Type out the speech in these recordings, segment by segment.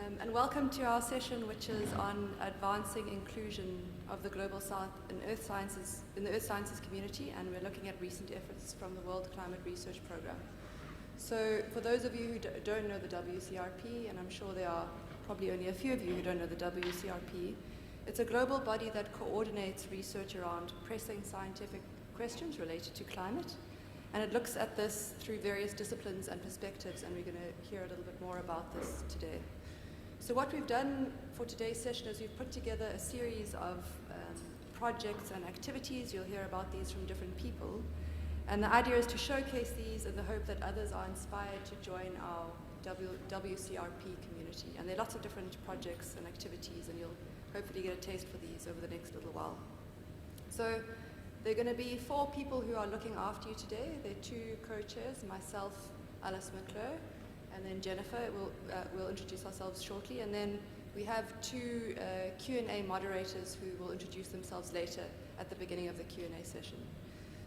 And welcome to our session, which is on advancing inclusion of the Global South in the Earth Sciences community, and we're looking at recent efforts from the World Climate Research Program. So for those of you who don't know the WCRP, and I'm sure there are probably only a few of you who don't know the WCRP, it's a global body that coordinates research around pressing scientific questions related to climate. And it looks at this through various disciplines and perspectives, and we're going to hear a little bit more about this today. So what we've done for today's session is we've put together a series of projects and activities. You'll hear about these from different people. And the idea is to showcase these in the hope that others are inspired to join our WCRP community. And there are lots of different projects and activities, and you'll hopefully get a taste for these over the next little while. So there are going to be 4 people who are looking after you today. There are 2 co-chairs, myself, Alice McClure, and then Jennifer. We'll introduce ourselves shortly. And then we have 2 Q&A moderators who will introduce themselves later at the beginning of the Q&A session.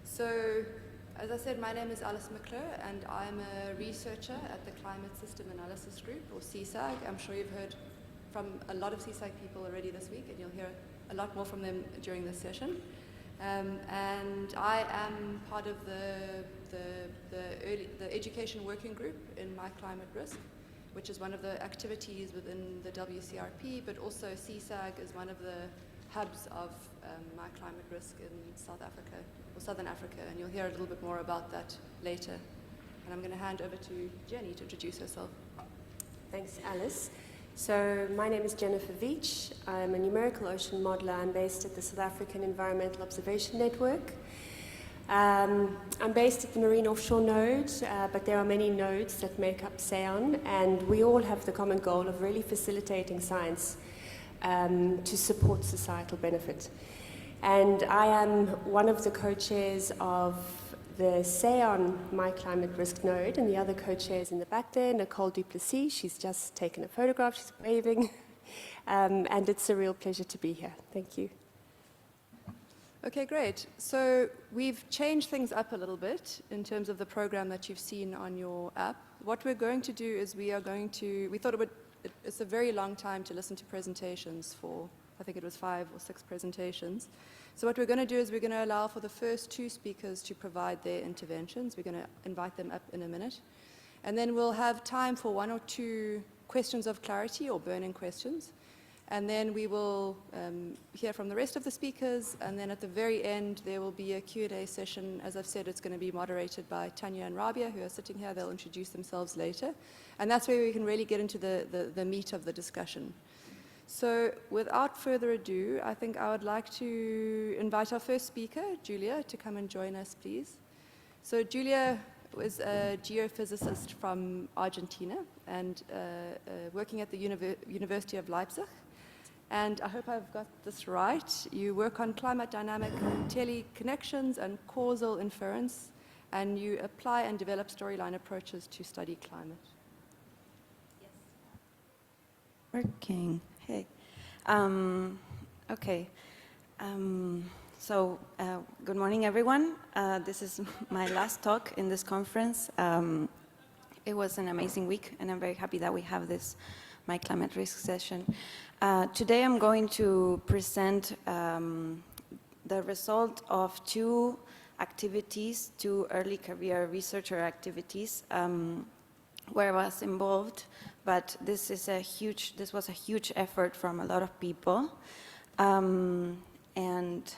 So, as I said, my name is Alice McClure, and I'm a researcher at the Climate System Analysis Group, or CSAG. I'm sure you've heard from a lot of CSAG people already this week, and you'll hear a lot more from them during this session. And I am part of the education working group in My Climate Risk, which is one of the activities within the WCRP, but also CSAG is one of the hubs of My Climate Risk in South Africa, or Southern Africa, and you'll hear a little bit more about that later. And I'm going to hand over to Jenny to introduce herself. Thanks, Alice. So my name is Jennifer Veach. I'm a numerical ocean modeler. I'm based at the South African Environmental Observation Network. I'm based at the Marine Offshore Node, but there are many nodes that make up SAEON, and we all have the common goal of really facilitating science to support societal benefit. And I am one of the co-chairs of the SAEON My Climate Risk node, and the other co-chair is in the back there, Nicole Duplessis. She's just taken a photograph, she's waving, and it's a real pleasure to be here. Thank you. Okay, great. So we've changed things up a little bit in terms of the program that you've seen on your app. What we're going to do is we thought it's a very long time to listen to presentations for, I think it was 5 or 6 presentations. So what we're going to do is we're going to allow for the first 2 speakers to provide their interventions. We're going to invite them up in a minute. And then we'll have time for 1 or 2 questions of clarity or burning questions. And then we will hear from the rest of the speakers. And then at the very end, there will be a Q&A session. As I've said, it's going to be moderated by Tanya and Rabia, who are sitting here. They'll introduce themselves later. And that's where we can really get into the meat of the discussion. So without further ado, I think I would like to invite our first speaker, Julia, to come and join us, please. So Julia was a geophysicist from Argentina and working at the University of Leipzig. And I hope I've got this right. You work on climate dynamic teleconnections and causal inference, and you apply and develop storyline approaches to study climate. Yes. Working. Hey. Okay. Good morning, everyone. This is my last talk in this conference. It was an amazing week, and I'm very happy that we have this My Climate Risk session. Today I'm going to present the result of 2 activities, 2 early career researcher activities where I was involved, but this was a huge effort from a lot of people, and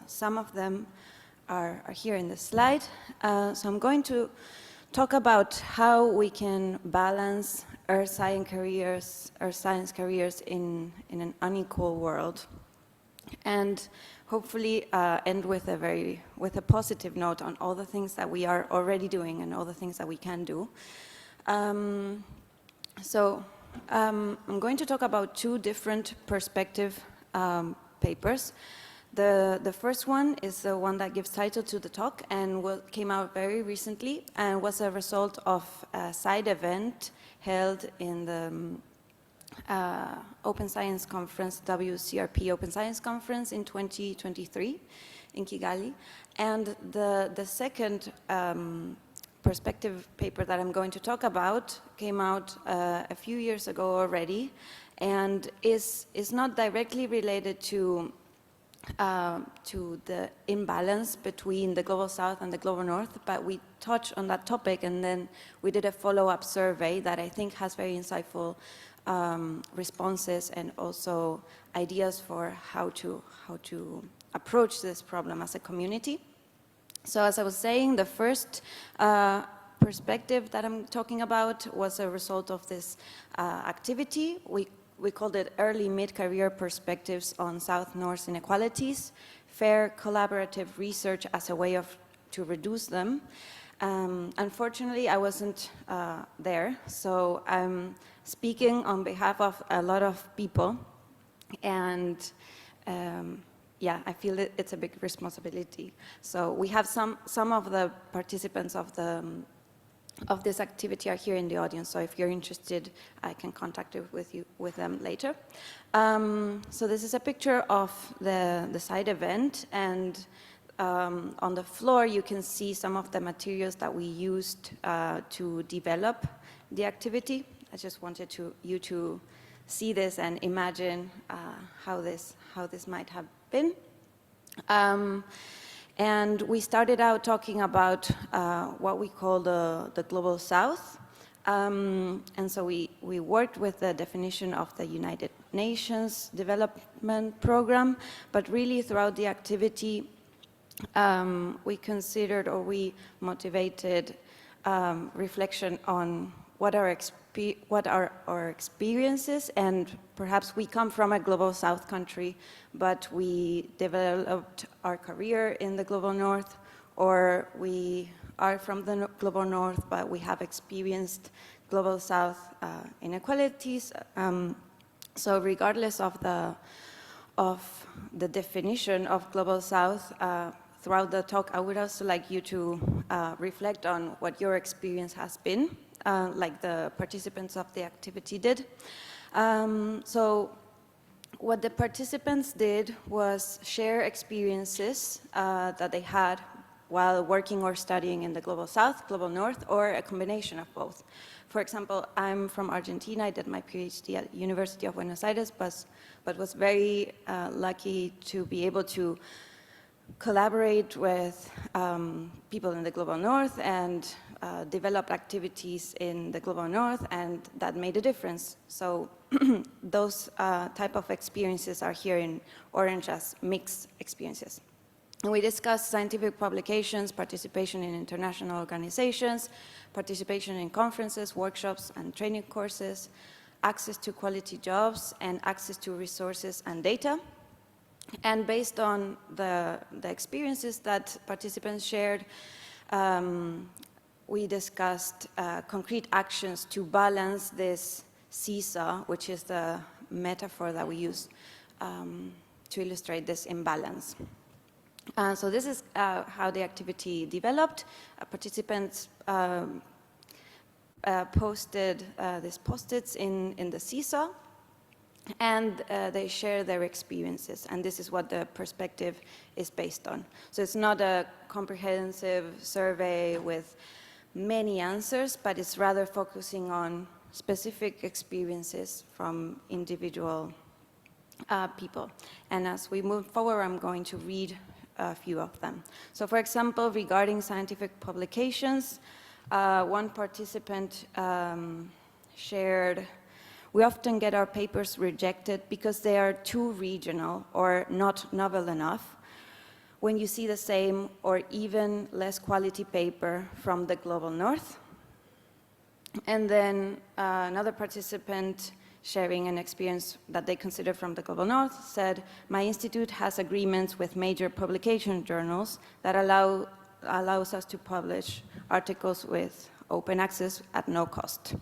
some of them are here in the slide. So I'm going to talk about how we can balance earth science careers in an unequal world, and hopefully end with a positive note on all the things that we are already doing and all the things that we can do. I'm going to talk about 2 different perspective papers. The first one is the one that gives title to the talk and came out very recently and was a result of a side event held in the Open Science Conference, WCRP Open Science Conference in 2023 in Kigali. And the second perspective paper that I'm going to talk about came out a few years ago already, and is not directly related to the imbalance between the Global South and the Global North, but we touched on that topic, and then we did a follow-up survey that I think has very insightful responses and also ideas for how to approach this problem as a community. So as I was saying, the first perspective that I'm talking about was a result of this activity. We called it Early Mid-Career Perspectives on South-North Inequalities, Fair Collaborative Research as a way to reduce them. Unfortunately, I wasn't there, so I'm speaking on behalf of a lot of people, and yeah, I feel it's a big responsibility. So we have some of the participants of this activity are here in the audience, so if you're interested, I can contact with them later. So this is a picture of the side event, and on the floor you can see some of the materials that we used to develop the activity. I just wanted you to see this and imagine how this might have been. And we started out talking about what we call the Global South. And so we worked with the definition of the United Nations Development Program, but really throughout the activity, we considered, or we motivated reflection on what are our experiences, and perhaps we come from a Global South country, but we developed our career in the Global North, or we are from the Global North, but we have experienced Global South inequalities. So regardless of the definition of Global South, throughout the talk, I would also like you to reflect on what your experience has been, like the participants of the activity did. So what the participants did was share experiences that they had while working or studying in the Global South, Global North, or a combination of both. For example, I'm from Argentina. I did my PhD at University of Buenos Aires, but was very lucky to be able to collaborate with people in the Global North and develop activities in the Global North, and that made a difference. So those type of experiences are here in orange as mixed experiences. And we discussed scientific publications, participation in international organizations, participation in conferences, workshops, and training courses, access to quality jobs, and access to resources and data. And based on the experiences that participants shared, we discussed concrete actions to balance this seesaw, which is the metaphor that we use to illustrate this imbalance. So this is how the activity developed. Participants posted these post-its in the seesaw, and they share their experiences, and this is what the perspective is based on. So it's not a comprehensive survey with many answers, but it's rather focusing on specific experiences from individual people. And as we move forward, I'm going to read a few of them. So for example, regarding scientific publications, one participant shared, "We often get our papers rejected because they are too regional or not novel enough when you see the same or even less quality paper from the Global North." And then another participant sharing an experience that they consider from the Global North said, "My institute has agreements with major publication journals that allows us to publish articles with open access at no cost."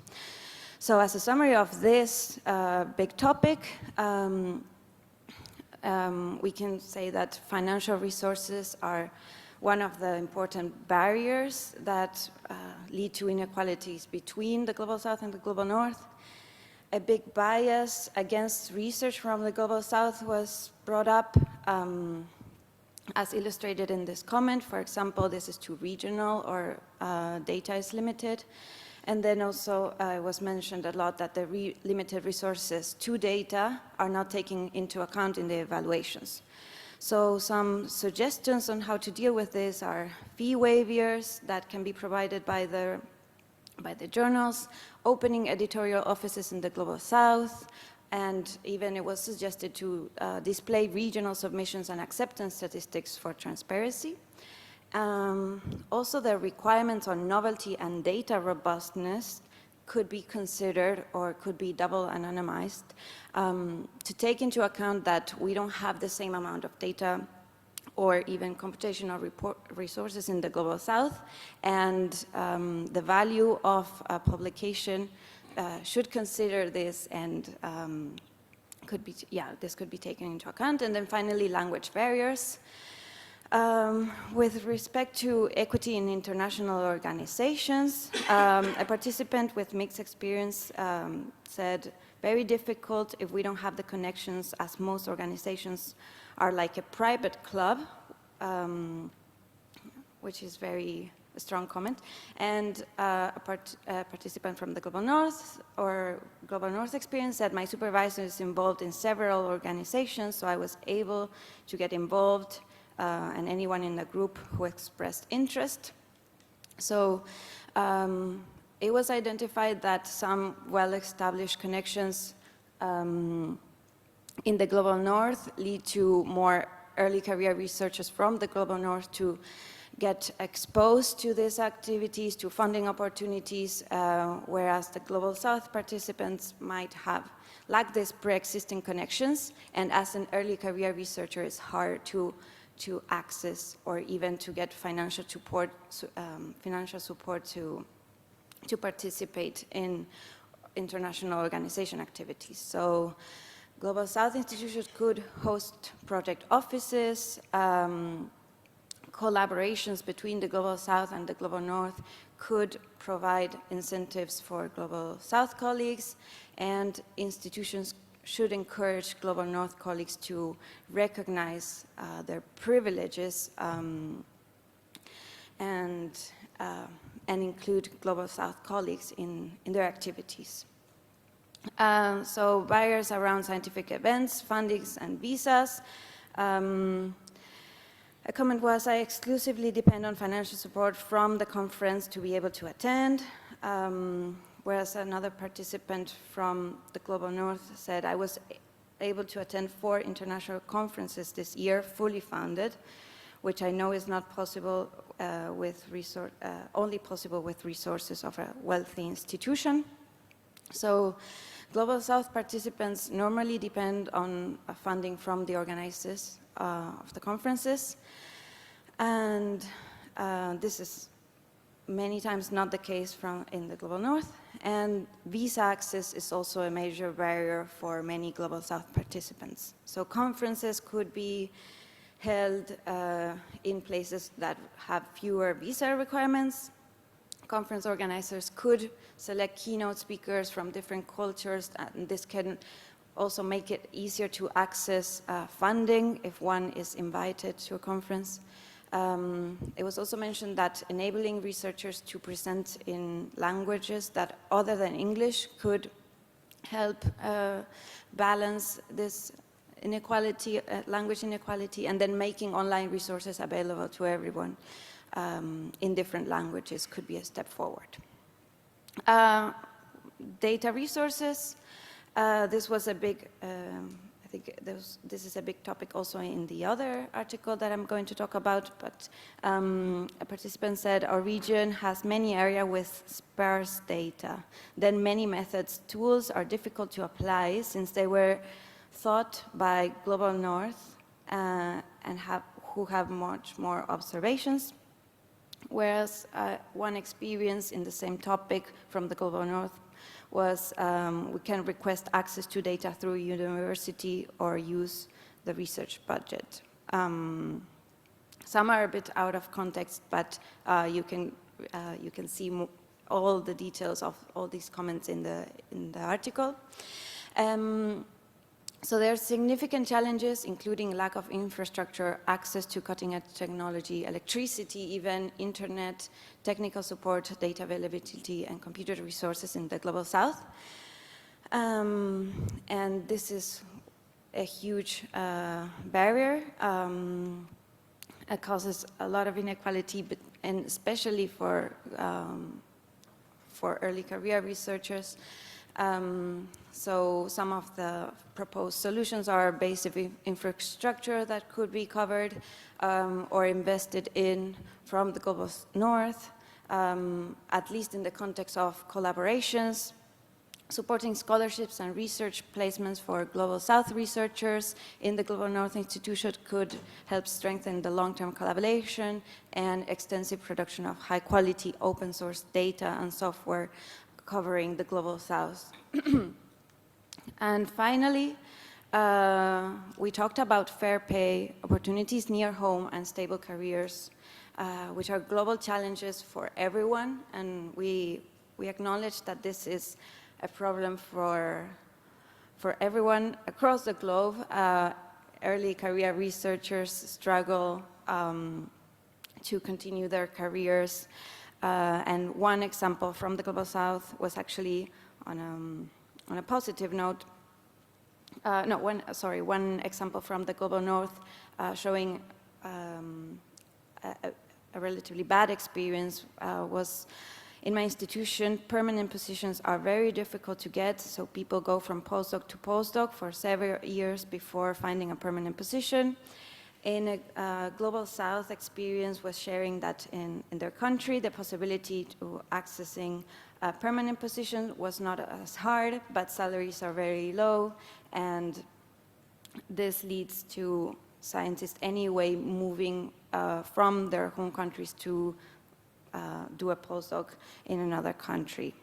So as a summary of this big topic, we can say that financial resources are one of the important barriers that lead to inequalities between the Global South and the Global North. A big bias against research from the Global South was brought up. as illustrated in this comment. For example, this is too regional or data is limited. And then also it was mentioned a lot that the limited resources to data are not taken into account in the evaluations. So some suggestions on how to deal with this are fee waivers that can be provided by the journals, opening editorial offices in the Global South, and even it was suggested to display regional submissions and acceptance statistics for transparency. Also, the requirements on novelty and data robustness could be considered or could be double anonymized to take into account that we don't have the same amount of data or even computational resources in the Global South, and the value of a publication should consider this, and this could be taken into account. And then finally, language barriers. With respect to equity in international organizations, a participant with mixed experience said, very difficult if we don't have the connections, as most organizations are like a private club, which is a strong comment. And a participant from the Global North experience said, my supervisor is involved in several organizations, so I was able to get involved, and anyone in the group who expressed interest. So it was identified that some well-established connections in the Global North lead to more early career researchers from the Global North to get exposed to these activities, to funding opportunities, whereas the Global South participants might have lacked these pre-existing connections, and as an early career researcher, it's hard to access or even to get financial support to participate in international organization activities. So Global South institutions could host project offices, collaborations between the Global South and the Global North could provide incentives for Global South colleagues, and institutions should encourage Global North colleagues to recognize their privileges and include Global South colleagues in their activities. So barriers around scientific events, fundings, and visas. A comment was, I exclusively depend on financial support from the conference to be able to attend. Whereas another participant from the Global North said, I was able to attend 4 international conferences this year, fully funded, which I know is not possible only possible with resources of a wealthy institution. So Global South participants normally depend on funding from the organizers of the conferences, and this is many times not the case in the Global North, and visa access is also a major barrier for many Global South participants. So conferences could be held in places that have fewer visa requirements. Conference organizers could select keynote speakers from different cultures, and this can also make it easier to access funding if one is invited to a conference. It was also mentioned that enabling researchers to present in languages that other than English could help balance this inequality, language inequality, and then making online resources available to everyone in different languages could be a step forward. Data resources, this was a big, I think this is a big topic also in the other article that I'm going to talk about, but a participant said our region has many areas with sparse data. Then many methods, tools are difficult to apply since they were thought by Global North and who have much more observations. Whereas one experience in the same topic from the Global North was we can request access to data through university or use the research budget. Some are a bit out of context, but you can see all the details of all these comments in the article. So there are significant challenges, including lack of infrastructure, access to cutting-edge technology, electricity, even internet, technical support, data availability, and computer resources in the Global South. And this is a huge barrier. It causes a lot of inequality, and especially for early career researchers. So some of the proposed solutions are basic infrastructure that could be covered or invested in from the Global North, at least in the context of collaborations, supporting scholarships and research placements for Global South researchers in the Global North institution could help strengthen the long-term collaboration and extensive production of high-quality open source data and software covering the Global South. And finally, we talked about fair pay, opportunities near home, and stable careers, which are global challenges for everyone, and we acknowledge that this is a problem for everyone across the globe. Early career researchers struggle to continue their careers, and one example from the Global South was actually on a positive note. One example from the Global North showing a relatively bad experience was in my institution. Permanent positions are very difficult to get, so people go from postdoc to postdoc for several years before finding a permanent position. In a Global South experience was sharing that in their country, the possibility to accessing a permanent position was not as hard, but salaries are very low, and this leads to scientists anyway moving from their home countries to do a postdoc in another country.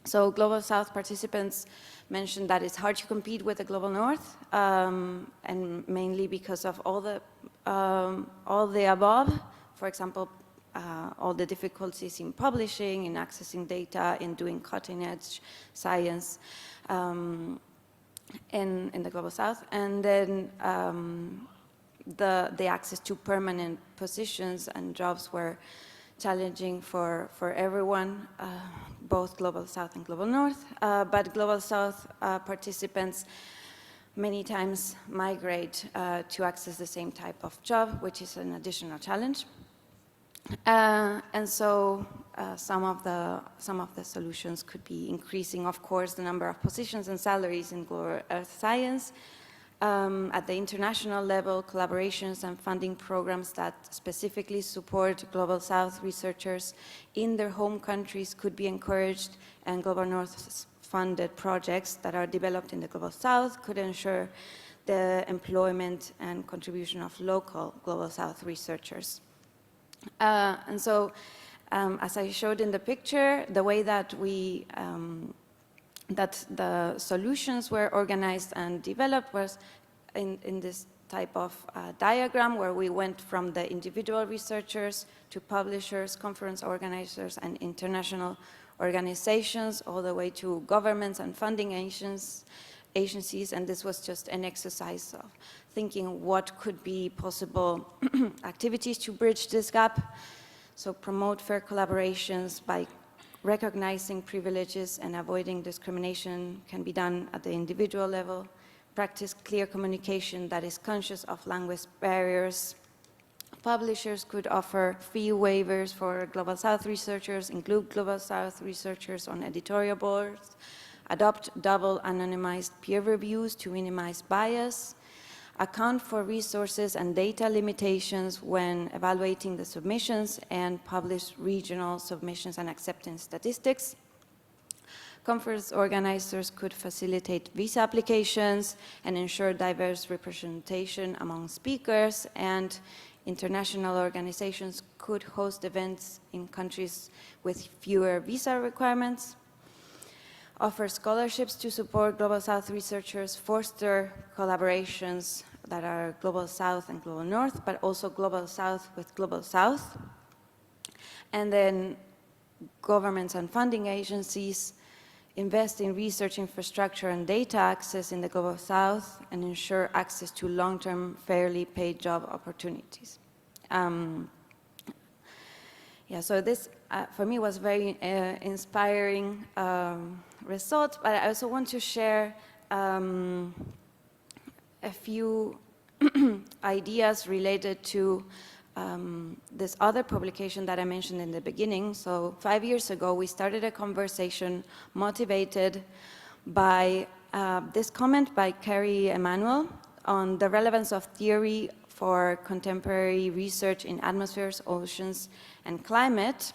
So Global South participants mentioned that it's hard to compete with the Global North, and mainly because of all the above. For example, all the difficulties in publishing, in accessing data, in doing cutting-edge science in the Global South, and then the access to permanent positions and jobs were challenging for everyone, both Global South and Global North, but Global South participants many times migrate to access the same type of job, which is an additional challenge. And so some of the solutions could be increasing, of course, the number of positions and salaries in global earth science. At the international level, collaborations and funding programs that specifically support Global South researchers in their home countries could be encouraged, and Global North funded projects that are developed in the Global South could ensure the employment and contribution of local Global South researchers. And so, as I showed in the picture, the way that that the solutions were organized and developed was in this type of diagram, where we went from the individual researchers to publishers, conference organizers, and international organizations, all the way to governments and funding agencies, and this was just an exercise of thinking what could be possible activities to bridge this gap. So promote fair collaborations by recognizing privileges and avoiding discrimination can be done at the individual level. Practice clear communication that is conscious of language barriers. Publishers could offer fee waivers for Global South researchers, include Global South researchers on editorial boards, adopt double anonymized peer reviews to minimize bias, account for resources and data limitations when evaluating the submissions, and publish regional submissions and acceptance statistics. Conference organizers could facilitate visa applications and ensure diverse representation among speakers, and international organizations could host events in countries with fewer visa requirements. Offer scholarships to support Global South researchers, foster collaborations that are Global South and Global North, but also Global South with Global South. And then governments and funding agencies invest in research infrastructure and data access in the Global South, and ensure access to long-term, fairly paid job opportunities. Yeah, so this, for me, was very inspiring result, but I also want to share a few ideas related to this other publication that I mentioned in the beginning. So 5 years ago, we started a conversation motivated by this comment by Carrie Emanuel on the relevance of theory for contemporary research in atmospheres, oceans, and climate.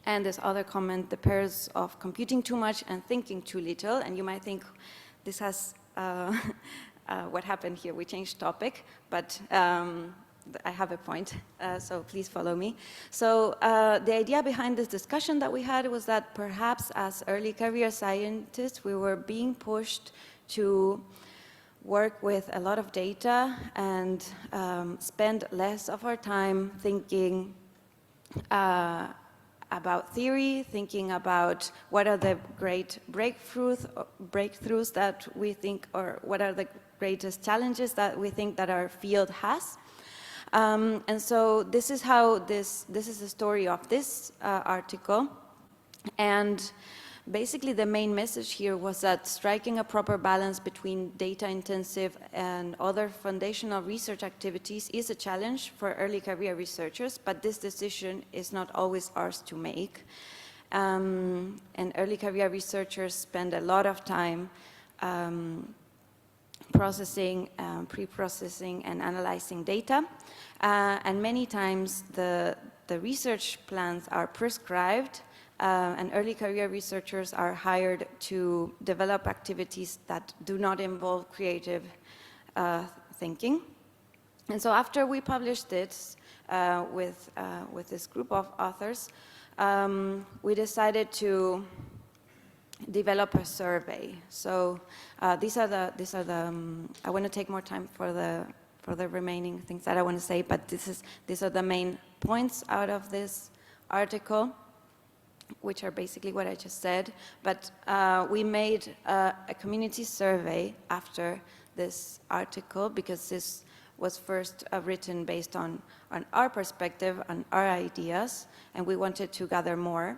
And this other comment, the pairs of computing too much and thinking too little. And you might think this has, what happened here? We changed topic, but I have a point, so please follow me. So the idea behind this discussion that we had was that perhaps as early career scientists, we were being pushed to work with a lot of data and spend less of our time thinking about theory, thinking about what are the great breakthroughs that we think, or what are the greatest challenges that we think that our field has. And so this is how this is the story of this article. And basically the main message here was that striking a proper balance between data-intensive and other foundational research activities is a challenge for early career researchers, but this decision is not always ours to make. And early career researchers spend a lot of time processing, pre-processing, and analyzing data. And many times the research plans are prescribed, and early career researchers are hired to develop activities that do not involve creative thinking. And so after we published this with this group of authors, we decided to develop a survey. So these are the I want to take more time for the remaining things that I want to say, but these are the main points out of this article, which are basically what I just said. But we made a community survey after this article, because this was first written based on our perspective, on our ideas, and we wanted to gather more.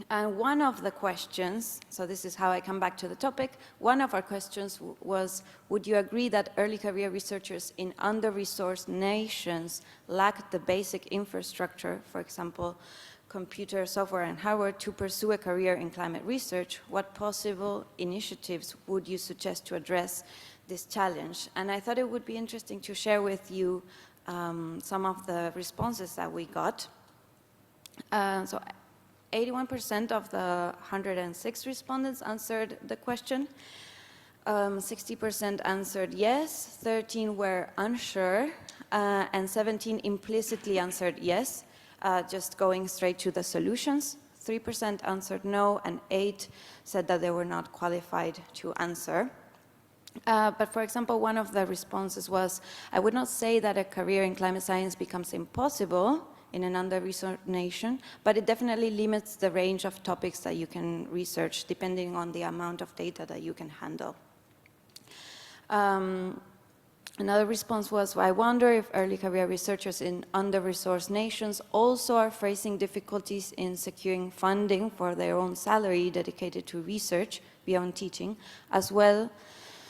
And one of the questions, so this is how I come back to the topic, one of our questions was, would you agree that early career researchers in under-resourced nations lack the basic infrastructure, for example, computer, software, and hardware, to pursue a career in climate research? What possible initiatives would you suggest to address this challenge? And I thought it would be interesting to share with you some of the responses that we got. So 81% of the 106 respondents answered the question. 60% answered yes, 13 were unsure, and 17 implicitly answered yes, just going straight to the solutions. 3% answered no, and 8 said that they were not qualified to answer. But for example, one of the responses was, I would not say that a career in climate science becomes impossible in an under-researched nation, but it definitely limits the range of topics that you can research depending on the amount of data that you can handle. Another response was, I wonder if early career researchers in under-resourced nations also are facing difficulties in securing funding for their own salary dedicated to research beyond teaching, as well,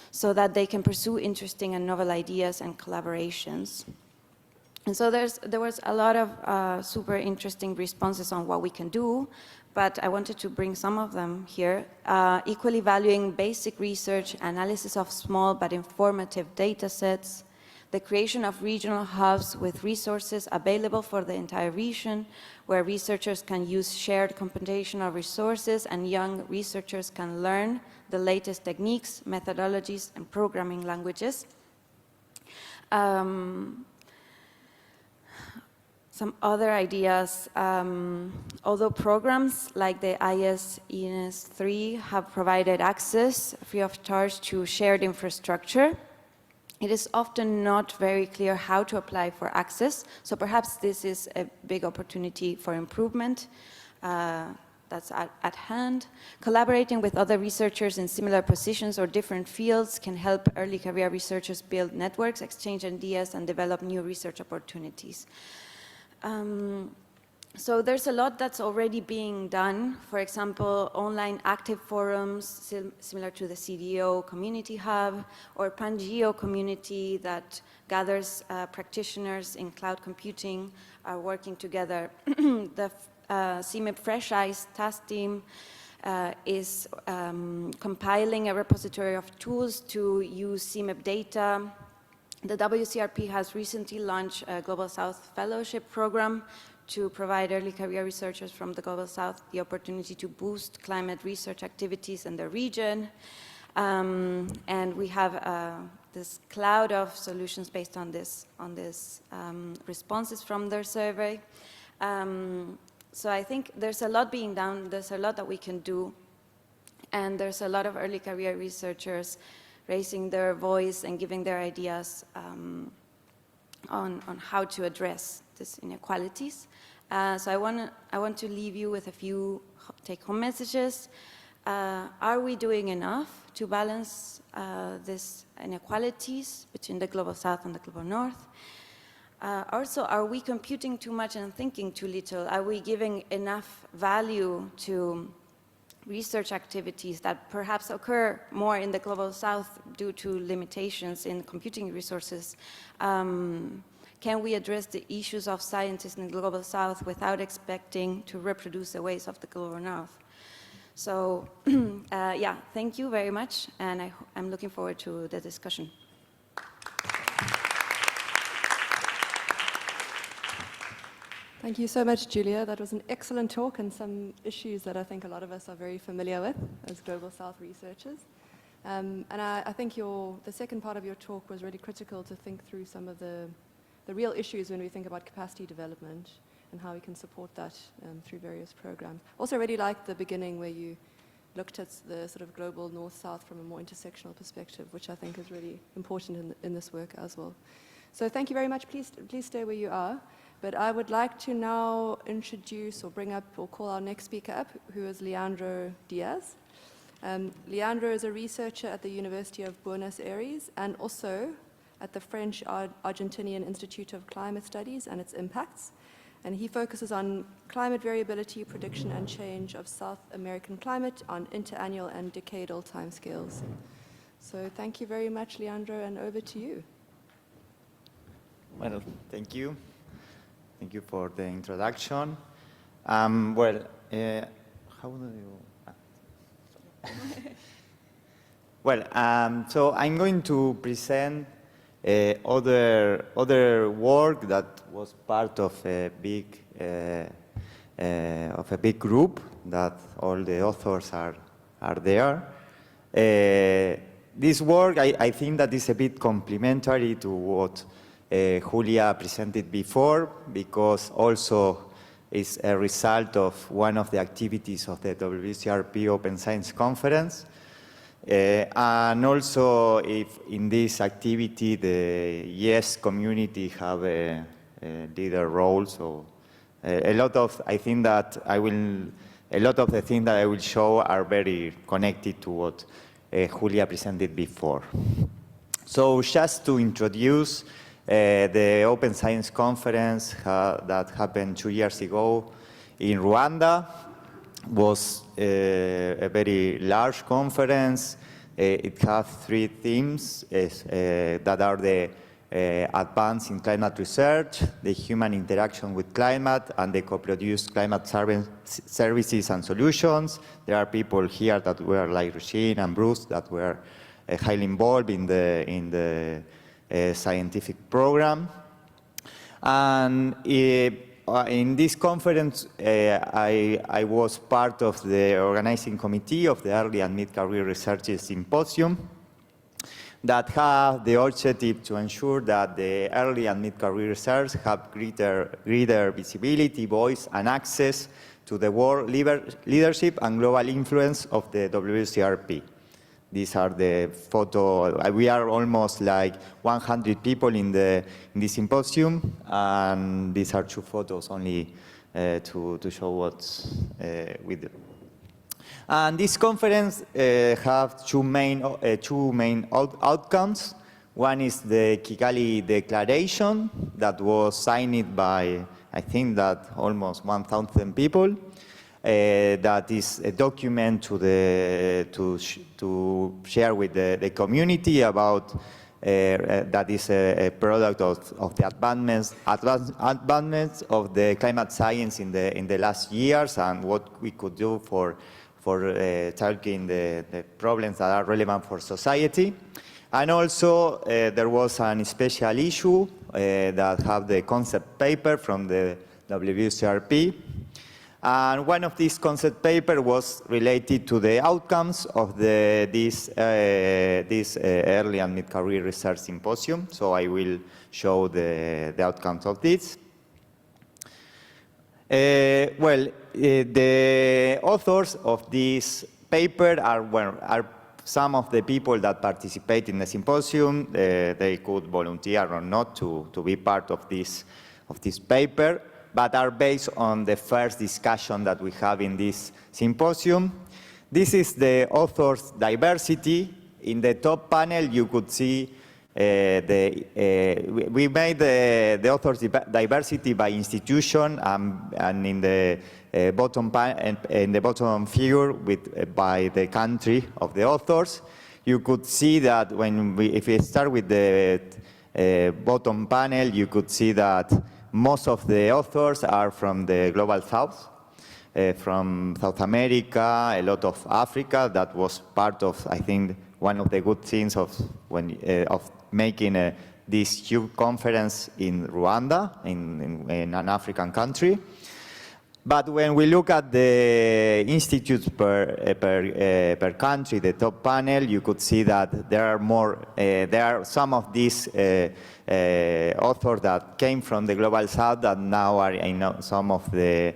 so that they can pursue interesting and novel ideas and collaborations. And so there was a lot of super interesting responses on what we can do, but I wanted to bring some of them here. Equally valuing basic research, analysis of small but informative data sets, the creation of regional hubs with resources available for the entire region, where researchers can use shared computational resources and young researchers can learn the latest techniques, methodologies, and programming languages. Some other ideas, although programs like the ICSHMO 3 have provided access free of charge to shared infrastructure, it is often not very clear how to apply for access, so perhaps this is a big opportunity for improvement. that's at hand. Collaborating with other researchers in similar positions or different fields can help early career researchers build networks, exchange ideas, and develop new research opportunities. So there's a lot that's already being done. For example, online active forums similar to the CDO Community Hub or Pangeo community that gathers practitioners in cloud computing are working together. The CMIP Fresh Eyes task team is compiling a repository of tools to use CMIP data. The WCRP has recently launched a Global South Fellowship program to provide early career researchers from the Global South the opportunity to boost climate research activities in the region. And we have this cloud of solutions based on this responses from their survey. So I think there's a lot being done, there's a lot that we can do, and there's a lot of early career researchers raising their voice and giving their ideas on how to address these inequalities. So I want to leave you with a few take-home messages. Are we doing enough to balance these inequalities between the Global South and the Global North? Also, are we computing too much and thinking too little? Are we giving enough value to research activities that perhaps occur more in the Global South due to limitations in computing resources? Can we address the issues of scientists in the Global South without expecting to reproduce the ways of the Global North? So, yeah, thank you very much, and I'm looking forward to the discussion. Thank you so much, Julia. That was an excellent talk and some issues that I think a lot of us are very familiar with as Global South researchers. And I think the second part of your talk was really critical to think through some of the real issues when we think about capacity development and how we can support that through various programs. Also really liked the beginning where you looked at the sort of global north-south from a more intersectional perspective, which I think is really important in this work as well. So thank you very much. Please stay where you are. But I would like to now introduce or bring up or call our next speaker up, who is Leandro Diaz. Leandro is a researcher at the University of Buenos Aires and also at the French Argentinian Institute of Climate Studies and its impacts. And he focuses on climate variability, prediction, and change of South American climate on interannual and decadal timescales. So thank you very much, Leandro, and over to you. Well, thank you. Thank you for the introduction. How do you? So I'm going to present other work that was part of a big group that all the authors are there. This work, I think that is a bit complementary to what Julia presented before, because also is a result of one of the activities of the WCRP Open Science Conference. And also, if in this activity the YES community have a leader role, so a lot of the things that I will show are very connected to what Julia presented before. So just to introduce the Open Science Conference that happened 2 years ago in Rwanda was a very large conference. It has 3 themes that are the advance in climate research, the human interaction with climate, and the co-produced climate services and solutions. There are people here that were like Regine and Bruce that were highly involved in the scientific program. And in this conference, I was part of the organizing committee of the Early and Mid-Career Research Symposium that have the objective to ensure that the early and mid-career research have greater visibility, voice, and access to the world leadership and global influence of the WCRP. These are the photo. We are almost like 100 people in the symposium, and these are 2 photos only to show what we do. And this conference have two main outcomes. One is the Kigali Declaration that was signed by, I think that almost 1,000 people. That is a document to share with the community about that is a product of the advancements of the climate science in the last years and what we could do for tackling the problems that are relevant for society. And also there was a special issue that have the concept paper from the WCRP. And one of these concept papers was related to the outcomes of this early and mid-career research symposium. So I will show the outcomes of this. The authors of this paper are some of the people that participate in the symposium. They could volunteer or not to be part of this paper, but are based on the first discussion that we have in this symposium. This is the authors' diversity. In the top panel, you could see we made the authors' diversity by institution, and in the bottom figure by the country of the authors. You could see that if we start with the bottom panel, you could see that most of the authors are from the Global South, from South America, a lot of Africa. That was part of, I think, one of the good things of making this huge conference in Rwanda, in an African country. But when we look at the institutes per country, the top panel, you could see that there are more. There are some of these authors that came from the Global South that now are in some of the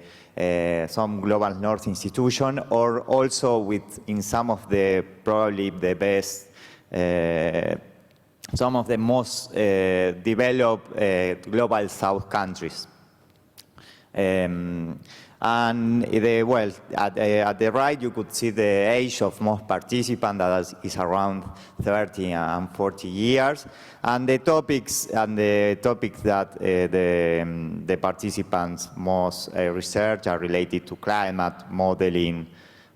some Global North institution, or also in some of the probably the best, some of the most developed Global South countries. And at the right, you could see the age of most participants, that is around 30 and 40 years, and the topics that the participants most research are related to climate modeling,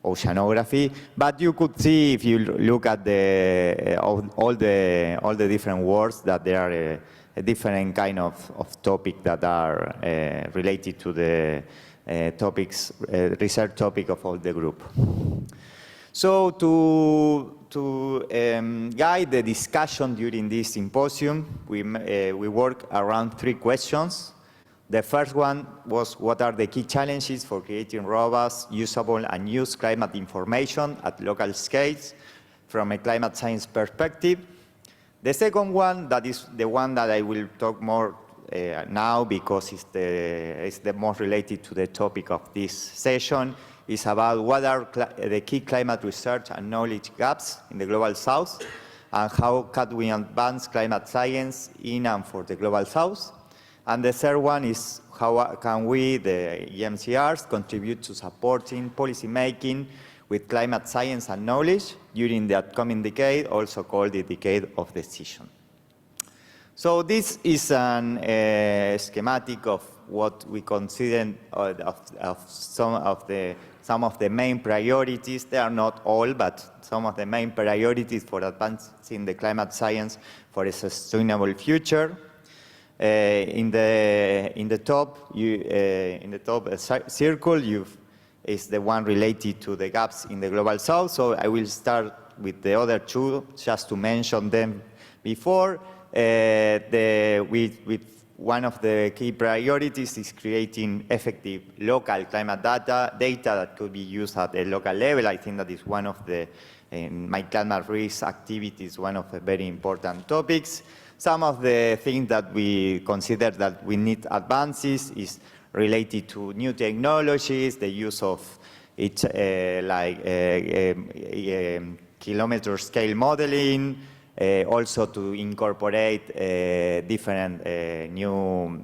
oceanography. But you could see, if you look at all the different words, that there are a different kind of topic that are related to the research topic of all the group. So to guide the discussion during this symposium, we worked around 3 questions. The first one was, what are the key challenges for creating robust, usable, and used climate information at local scales from a climate science perspective? The second one, that is the one that I will talk more now, because it's the most related to the topic of this session, is about what are the key climate research and knowledge gaps in the Global South, and how can we advance climate science in and for the Global South. And the third one is, how can we, the EMCRs, contribute to supporting policy making with climate science and knowledge during the upcoming decade, also called the decade of decision. So this is a schematic of what we consider of some of the main priorities. They are not all, but some of the main priorities for advancing the climate science for a sustainable future. In the top circle, is the one related to the gaps in the Global South. So I will start with the other 2, just to mention them before. With one of the key priorities is creating effective local climate data that could be used at a local level. I think that is one of in my climate risk activities, one of the very important topics. Some of the things that we consider that we need advances is related to new technologies, the use of kilometer scale modeling, also to incorporate different new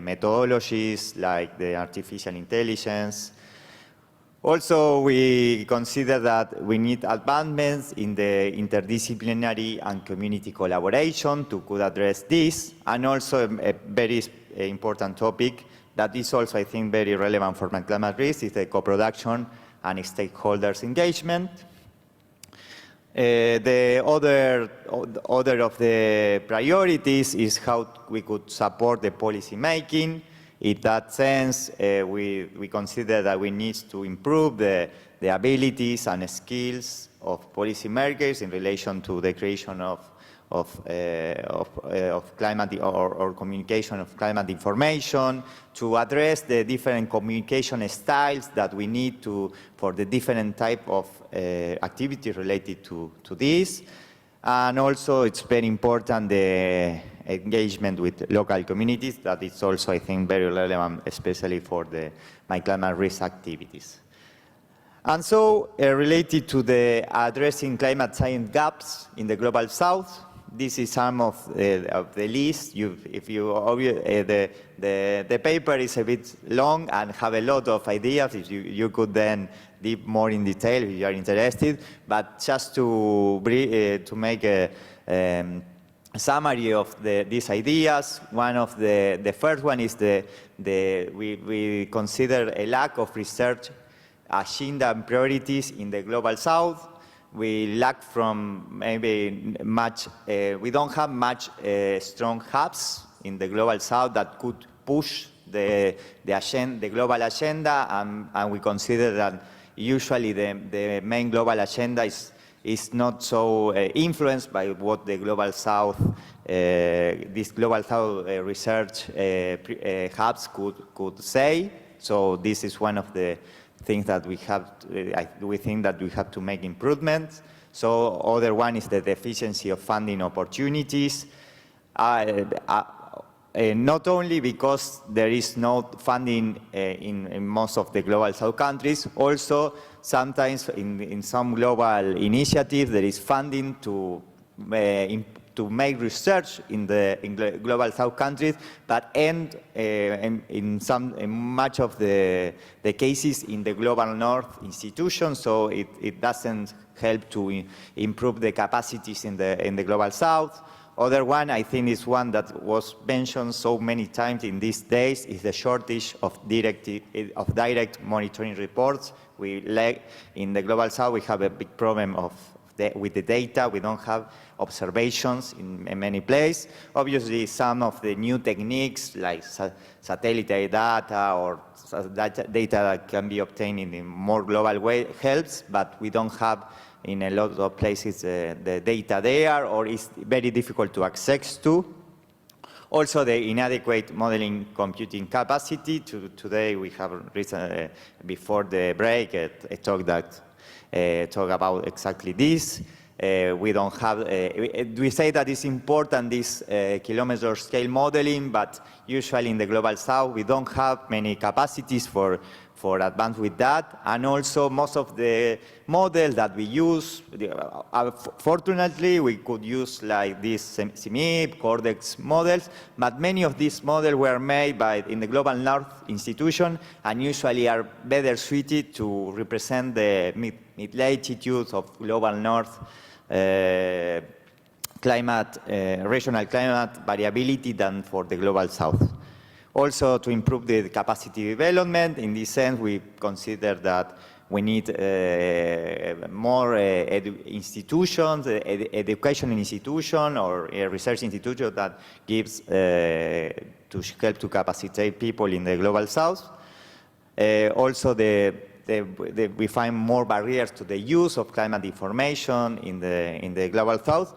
methodologies like the artificial intelligence. Also, we consider that we need advancements in the interdisciplinary and community collaboration to could address this, and also a very important topic that is also, I think, very relevant for climate risk is the co-production and stakeholders engagement. The other of the priorities is how we could support the policy making. In that sense, we consider that we need to improve the abilities and skills of policymakers in relation to the creation of climate or communication of climate information, to address the different communication styles that we need for the different type of activity related to this. And also, it's very important the engagement with local communities. That is also, I think, very relevant, especially for the climate risk activities. And so, related to the addressing climate science gaps in the global south, this is some of the list. The paper is a bit long and have a lot of ideas. If you could then deep more in detail if you are interested. But just to make a summary of these ideas, one of the first one is we consider a lack of research agenda and priorities in the global south. We lack from maybe much, we don't have much strong hubs in the global south that could push the global agenda, and we consider that usually the main global agenda is not so influenced by what the global south, this global south research hubs could say. So this is one of the things that we think that we have to make improvements. So other one is the deficiency of funding opportunities. Not only because there is no funding in most of the global south countries, also sometimes in some global initiatives there is funding to make research in global south countries, but end in much of the cases in the global north institutions. So it doesn't help to improve the capacities in the global south. Other one, I think, is one that was mentioned so many times in these days, is the shortage of direct monitoring reports. In the global south, we have a big problem with the data. We don't have observations in many places. Obviously, some of the new techniques like satellite data or data that can be obtained in a more global way helps, but we don't have in a lot of places the data there, or it's very difficult to access to. Also, the inadequate modeling computing capacity. Today, we have recently, before the break, a talk about exactly this. We don't have, we say that it's important, this kilometer scale modeling, but usually in the global south, we don't have many capacities for advance with that. And also most of the models that we use, fortunately, we could use like these CMIP, Cordex models, but many of these models were made in the global north institution and usually are better suited to represent the mid-latitudes of global north regional climate variability than for the global south. Also, to improve the capacity development, in this sense, we consider that we need more institutions, education institution or a research institution that gives to help to capacitate people in the global south. Also, we find more barriers to the use of climate information in the global south.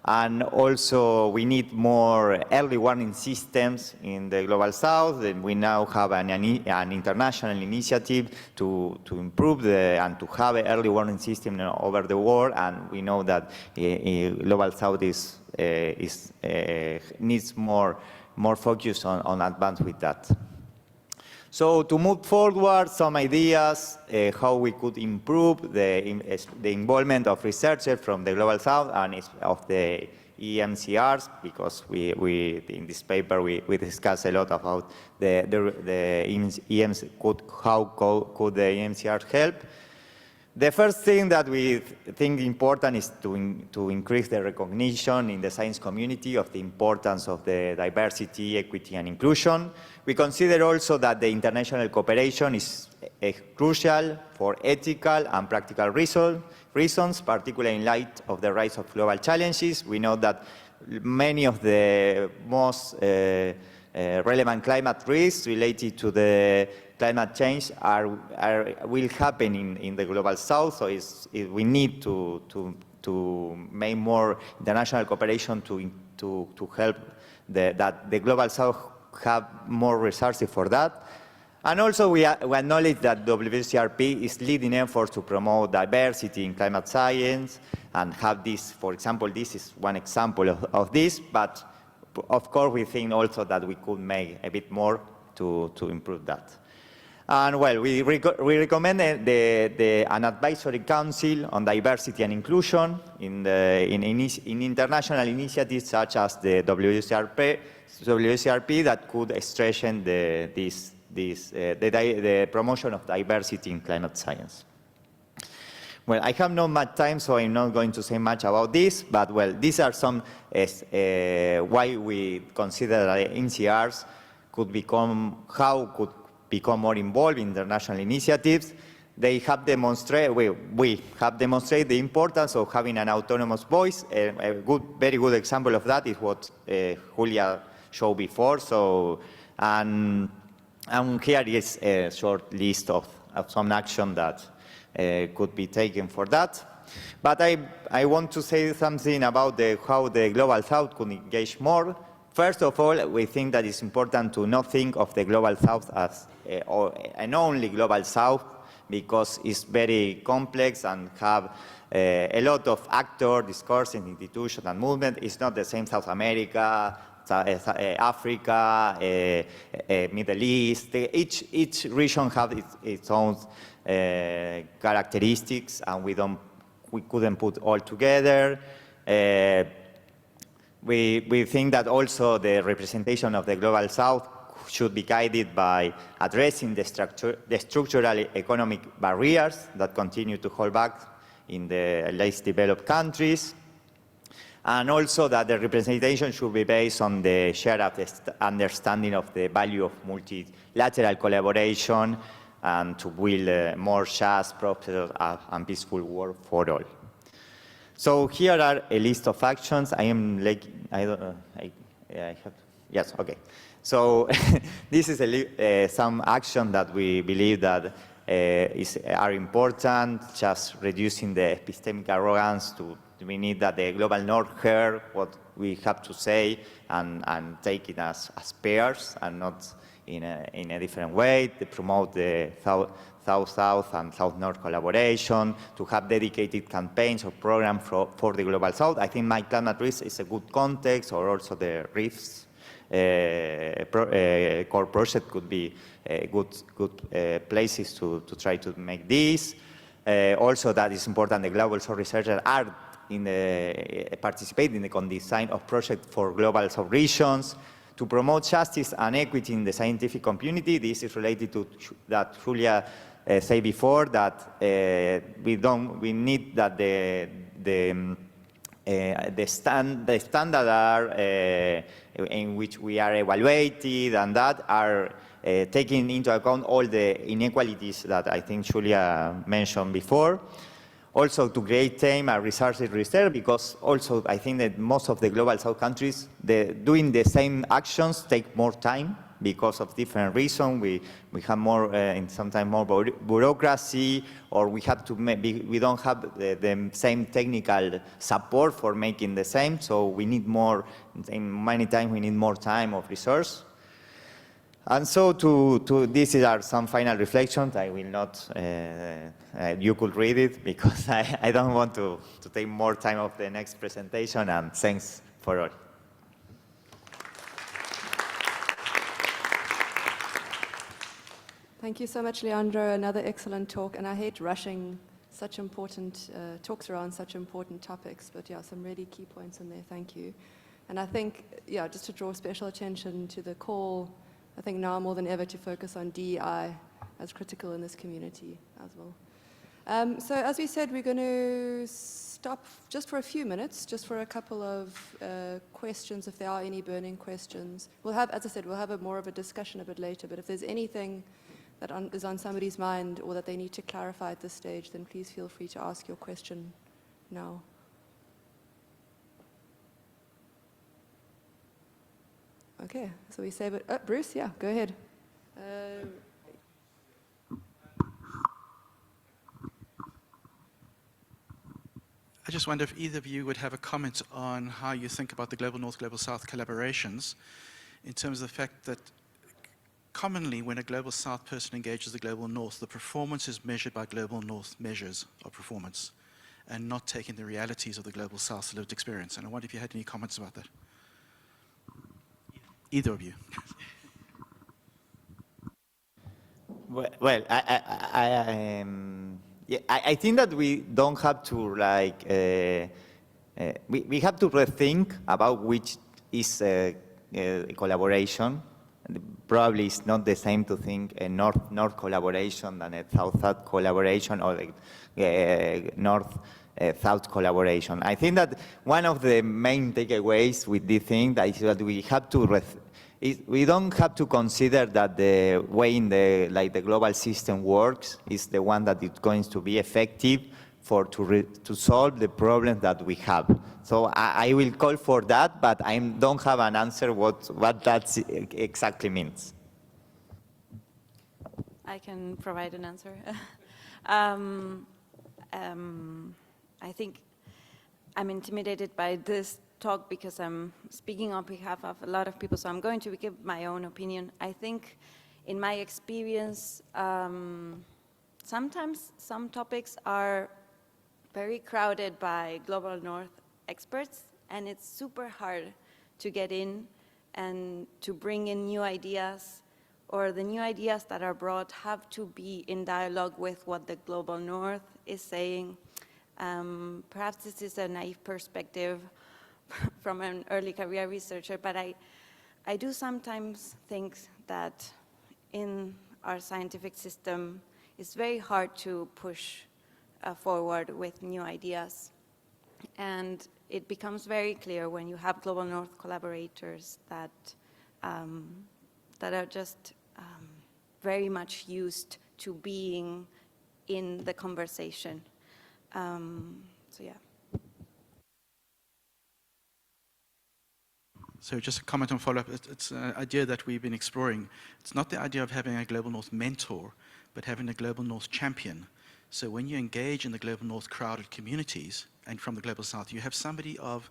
And also, we need more early warning systems in the global south. And we now have an international initiative to improve and to have an early warning system over the world. And we know that global south needs more focus on advance with that. So to move forward, some ideas how we could improve the involvement of researchers from the Global South and of the EMCRs, because we in this paper we discuss a lot about how could the EMCRs help. The first thing that we think important is to increase the recognition in the science community of the importance of the diversity, equity, and inclusion. We consider also that the international cooperation is crucial for ethical and practical reasons, particularly in light of the rise of global challenges. We know that many of the most relevant climate risks related to the climate change will happen in the Global South, so we need to make more international cooperation to help that the Global South have more resources for that. And also we acknowledge that WCRP is leading efforts to promote diversity in climate science and have this, for example, this is one example of this, but of course we think also that we could make a bit more to improve that. And well, we recommend an advisory council on diversity and inclusion in international initiatives such as the WCRP that could strengthen the promotion of diversity in climate science. Well, I have not much time, so I'm not going to say much about this, but well, these are some why we consider that NCRs could become more involved in international initiatives. They have demonstrated, we have demonstrated the importance of having an autonomous voice. A very good example of that is what Julia showed before. So, and here is a short list of some action that could be taken for that. But I want to say something about how the Global South could engage more. First of all, we think that it's important to not think of the Global South as an only Global South, because it's very complex and have a lot of actors, discourses, institutions, and movements. It's not the same South America, Africa, Middle East. Each region has its own characteristics, and we couldn't put all together. We think that also the representation of the Global South should be guided by addressing the structural economic barriers that continue to hold back in the less developed countries. And also that the representation should be based on the shared understanding of the value of multilateral collaboration and to build a more just, prosperous, and peaceful world for all. So here are a list of actions. Yes, okay. So this is some action that we believe that are important, just reducing the epistemic arrogance. We need that the global north hear what we have to say and take it as pairs and not in a different way, to promote the South-South and South-North collaboration, to have dedicated campaigns or programs for the Global South. I think My Climate Risk is a good context, or also the RIFs core project could be good places to try to make this. Also, that is important, the Global South researchers are participate in the design of projects for Global South regions, to promote justice and equity in the scientific community. This is related to that Julia said before, that we need that the standard are in which we are evaluated, and that are taking into account all the inequalities that I think Julia mentioned before. Also to create time and resources reserve, because also I think that most of the Global South countries, doing the same actions take more time because of different reasons. We have more, sometimes more bureaucracy, or we have to we don't have the same technical support for making the same. So we need more. Many times we need more time of resource. And so these are some final reflections. I will not, you could read it, because I don't want to take more time of the next presentation, and thanks for all. Thank you so much, Leandro. Another excellent talk, and I hate rushing such important talks around such important topics, but yeah, some really key points in there. Thank you. And I think, yeah, just to draw special attention to the call, I think now more than ever to focus on DEI as critical in this community as well. So as we said, we're going to stop just for a few minutes, just for a couple of questions, if there are any burning questions. We'll have, as I said, we'll have more of a discussion a bit later, but if there's anything that is on somebody's mind or that they need to clarify at this stage, then please feel free to ask your question now. Okay, so we save it. Bruce, yeah, go ahead. I just wonder if either of you would have a comment on how you think about the Global North, Global South collaborations in terms of the fact that commonly when a Global South person engages the Global North, the performance is measured by Global North measures of performance and not taking the realities of the Global South's lived experience. And I wonder if you had any comments about that. Either of you. Well, I think that we don't have to like, we have to rethink about which is a collaboration. Probably it's not the same to think a North-North collaboration than a South-South collaboration or a North-South collaboration. I think that one of the main takeaways with this thing is that we have to we don't have to consider that the way in the global system works is the one that is going to be effective to solve the problems that we have. So I will call for that, but I don't have an answer what that exactly means. I can provide an answer. I think I'm intimidated by this talk because I'm speaking on behalf of a lot of people, so I'm going to give my own opinion. I think in my experience, sometimes some topics are very crowded by Global North experts, and it's super hard to get in and to bring in new ideas, or the new ideas that are brought have to be in dialogue with what the Global North is saying. Perhaps this is a naive perspective from an early career researcher, but I do sometimes think that in our scientific system, it's very hard to push forward with new ideas. And it becomes very clear when you have Global North collaborators that, that are just very much used to being in the conversation. So yeah. So just a comment on follow-up. It's an idea that we've been exploring. It's not the idea of having a Global North mentor, but having a Global North champion. So when you engage in the Global North crowded communities and from the Global South, you have somebody of,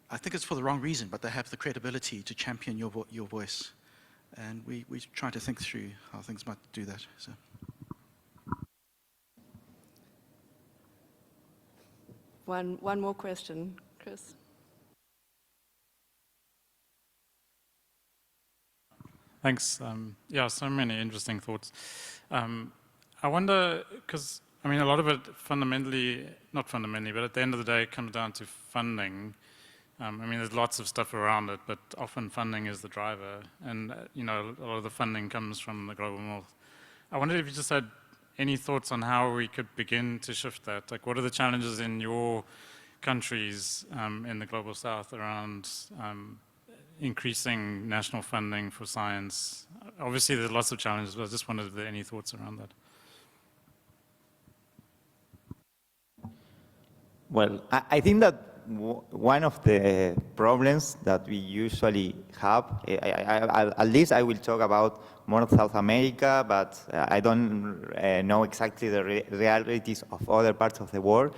I think it's for the wrong reason, but they have the credibility to champion your voice. And we're trying to think through how things might do that. So. One more question, Chris. Thanks. Yeah, so many interesting thoughts. I wonder, because I mean, a lot of it fundamentally, not fundamentally, but at the end of the day, it comes down to funding. I mean, there's lots of stuff around it, but often funding is the driver. And, you know, a lot of the funding comes from the Global North. I wondered if you just had any thoughts on how we could begin to shift that. Like, what are the challenges in your countries in the Global South around increasing national funding for science? Obviously, there's lots of challenges, but I just wondered if there are any thoughts around that. Well, I think that one of the problems that we usually have, at least I will talk about more South America, but I don't know exactly the realities of other parts of the world.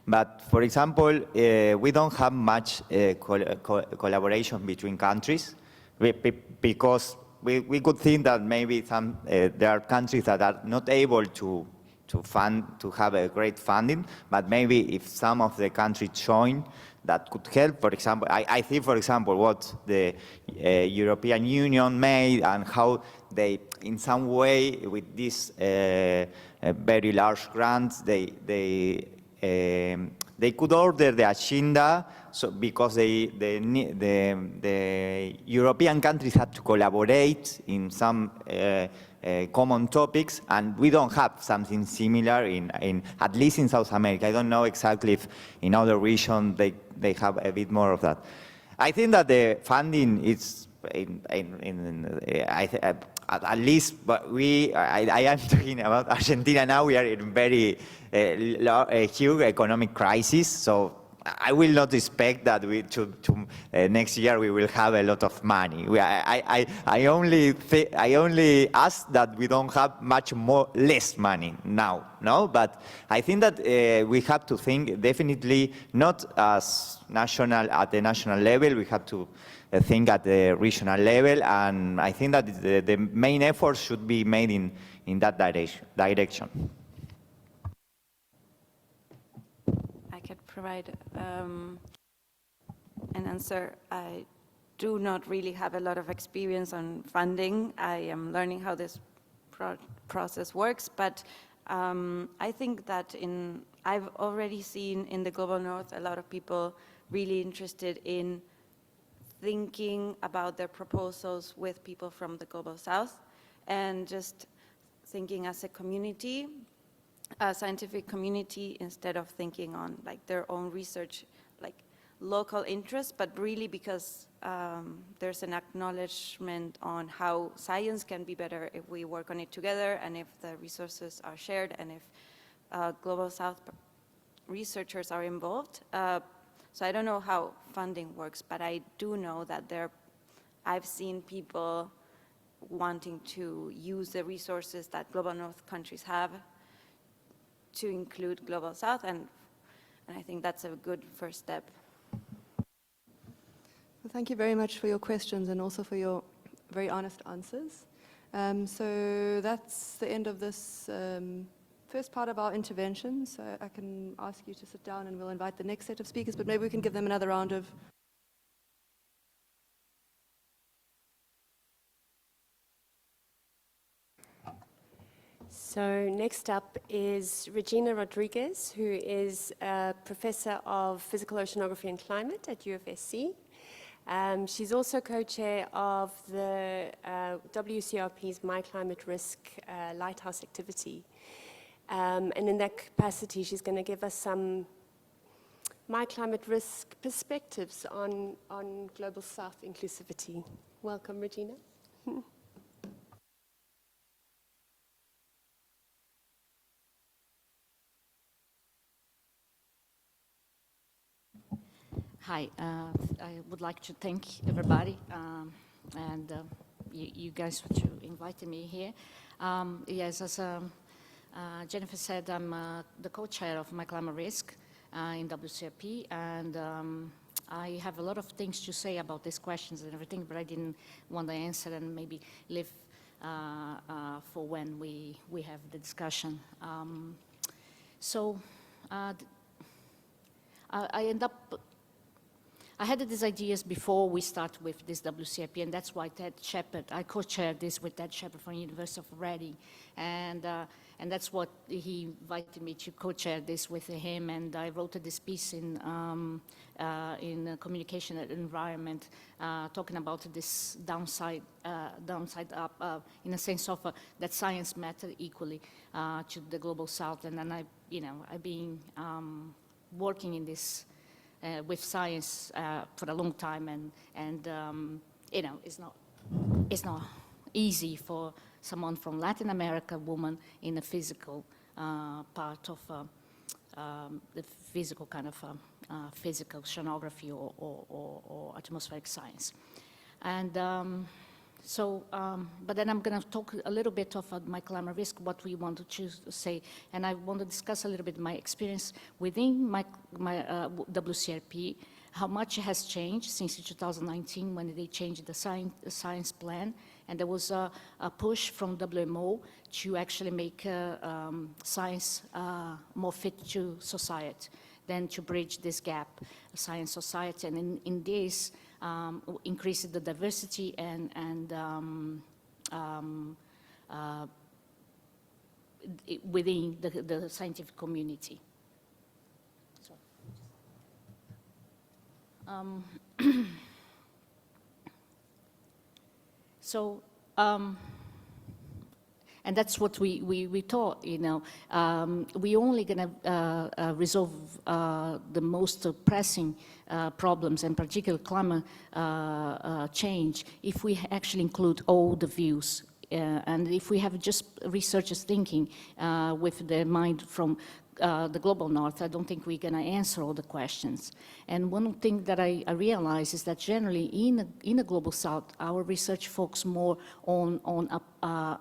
But for example, we don't have much collaboration between countries because we could think that maybe there are countries that are not able to to have a great funding, but maybe if some of the countries join, that could help. For example, I think, for example, what the European Union made and how they, in some way, with this very large grants, they could order the agenda, so because the European countries have to collaborate in some common topics, and we don't have something similar at least in South America. I don't know exactly if in other regions they have a bit more of that. I think that the funding is at least, but I am talking about Argentina now. We are in very huge economic crisis, so I will not expect that next year we will have a lot of money. I only ask that we don't have less money now, no? But I think that we have to think definitely not at the national level. We have to think at the regional level, and I think that the main effort should be made in that direction. I could provide an answer. I do not really have a lot of experience on funding. I am learning how this process works, but I think that I've already seen in the Global North a lot of people really interested in thinking about their proposals with people from the Global South, and just thinking as a community, a scientific community, instead of thinking on like their own research, like local interest, but really because there's an acknowledgement on how science can be better if we work on it together, and if the resources are shared, and if Global South researchers are involved. So I don't know how funding works, but I do know that I've seen people wanting to use the resources that Global North countries have to include Global South, and I think that's a good first step. Well, thank you very much for your questions and also for your very honest answers. So that's the end of this first part of our intervention. So I can ask you to sit down and we'll invite the next set of speakers, but maybe we can give them another round of So next up is Regina Rodriguez, who is a professor of physical oceanography and climate at UFSC. She's also co-chair of the WCRP's My Climate Risk Lighthouse activity. And in that capacity, she's going to give us some My Climate Risk perspectives on Global South inclusivity. Welcome, Regina. Hi, I would like to thank everybody and you guys for inviting me here. Yes, as Jennifer said, I'm the co-chair of My Climate Risk in WCRP, and I have a lot of things to say about these questions and everything, but I didn't want to answer and maybe leave for when we have the discussion. I had these ideas before we start with this WCRP, and that's why Ted Shepard, I co-chaired this with Ted Shepard from the University of Reading, and that's what he invited me to co-chair this with him, and I wrote this piece in Communication and Environment, talking about this downside up, in a sense of that science matters equally to the Global South, and then I've been working in this with science for a long time, and it's not easy for someone from Latin America, woman in the physical part of the physical kind of physical oceanography or atmospheric science, and but then I'm going to talk a little bit of My Climate Risk, what we want to choose to say, and I want to discuss a little bit my experience within my WCRP, how much has changed since 2019 when they changed the science plan, And there was a push from WMO to actually make science more fit to society, then to bridge this gap, science society, and in this increase the diversity and within the scientific community. And that's what we thought, you know. We're only going to resolve the most pressing problems, and particularly climate change, if we actually include all the views. And if we have just researchers thinking with their mind from the global north, I don't think we're going to answer all the questions. And one thing that I realize is that generally in the global south, our research focuses more on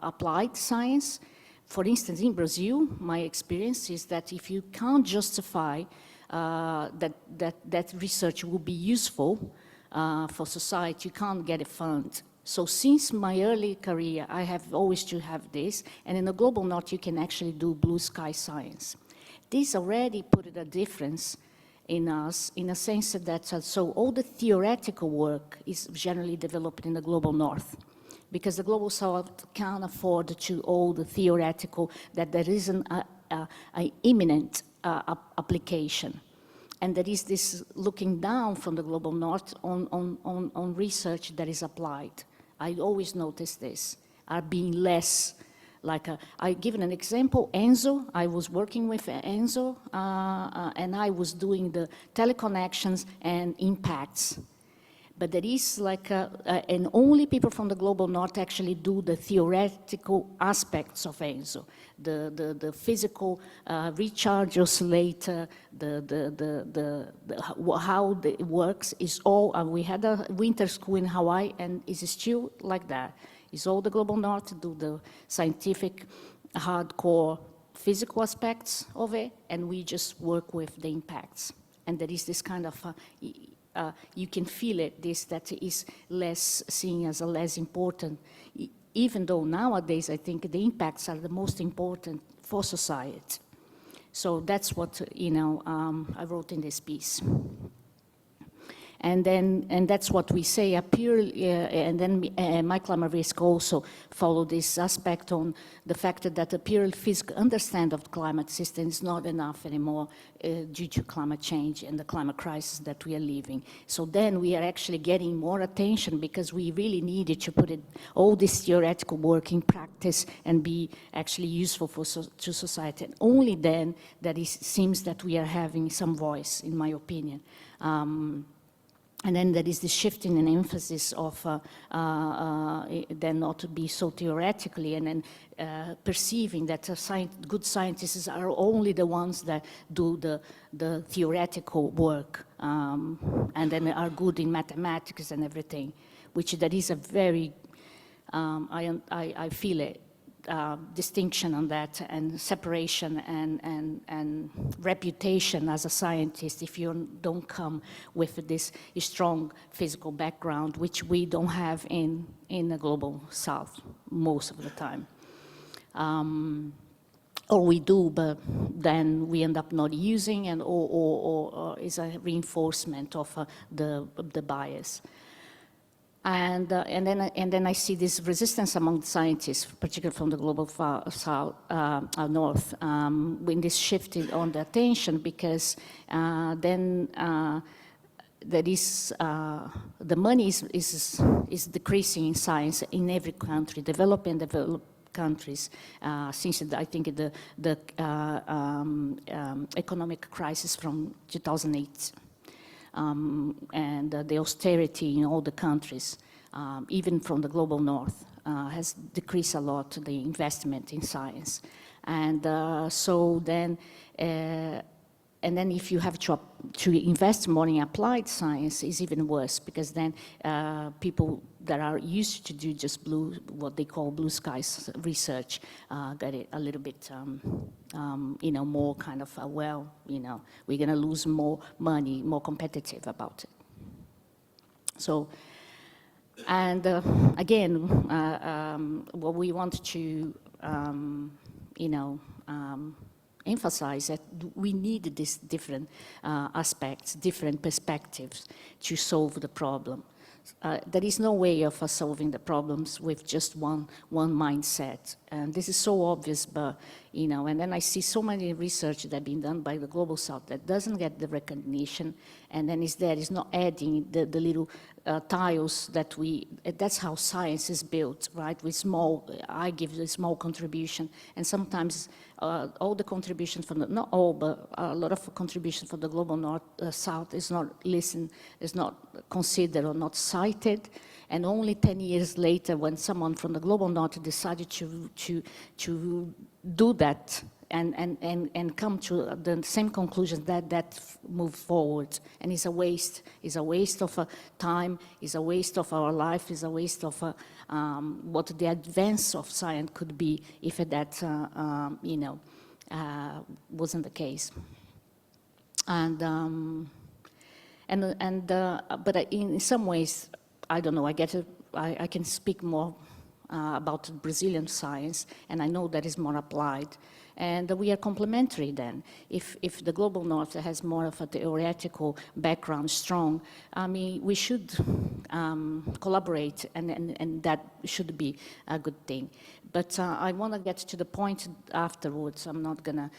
applied science. For instance, in Brazil, my experience is that if you can't justify that research will be useful for society, you can't get a fund. So since my early career, I have always to have this, and in the global north, you can actually do blue sky science. This already put a difference in us, in a sense that so all the theoretical work is generally developed in the global north, because the global south can't afford to all the theoretical, that there isn't an imminent application. And there is this looking down from the global north on research that is applied. I always notice this, are being less, like, I give an example, ENSO, I was working with ENSO, and I was doing the teleconnections and impacts. But there is like, and only people from the global north actually do the theoretical aspects of ENSO, the physical recharge oscillator, how it works is all, we had a winter school in Hawaii and it's still like that. It's all the global north to do the scientific, hardcore physical aspects of it, and we just work with the impacts. And there is this kind of, you can feel it, this that is less seen as a less important, even though nowadays I think the impacts are the most important for society. So that's what, you know, I wrote in this piece. And that's what we say, and then my climate risk also follow this aspect on the fact that a pure physical understanding of the climate system is not enough anymore due to climate change and the climate crisis that we are living. So then we are actually getting more attention because we really needed to put all this theoretical work in practice and be actually useful to society. And only then that it seems that we are having some voice, in my opinion. And then there is the shifting in emphasis of then not to be so theoretically, and then perceiving that good scientists are only the ones that do the theoretical work, and then are good in mathematics and everything, which that is a very, I feel it, distinction on that, and separation and reputation as a scientist if you don't come with this strong physical background, which we don't have in the global south most of the time. Or we do, but then we end up not using, and or is a reinforcement of the bias. And then I see this resistance among scientists, particularly from the global south, north, when this shifted on the attention, because then there is the money is decreasing in science in every country, developed and developed countries, since I think the economic crisis from 2008. And the austerity in all the countries, even from the global north, has decreased a lot the investment in science. And so then, and then if you have to invest more in applied science, is even worse, because then people that are used to do just what they call blue skies research, get it a little bit, you know, more kind of, well, you know, we're going to lose more money, more competitive about it. So And again, what we want to, emphasize that we need these different aspects, different perspectives to solve the problem. There is no way of us solving the problems with just one mindset. And this is so obvious, but, and then I see so many research that have been done by the Global South that doesn't get the recognition, and then is not adding the little tiles that that's how science is built, right? With small, I give a small contribution, and sometimes all the contributions from not all, but a lot of contribution from the Global North, South is not listened, is not considered or not cited, and only 10 years later, when someone from the Global North decided to do that and come to the same conclusion that move forward, and it's a waste of time, it's a waste of our life, it's a waste of what the advance of science could be if that wasn't the case. But in some ways, I don't know, I can speak more about Brazilian science, and I know that is more applied. And we are complementary then. If the Global North has more of a theoretical background, strong, I mean, we should collaborate, and that should be a good thing. But I want to get to the point afterwards. I'm not going to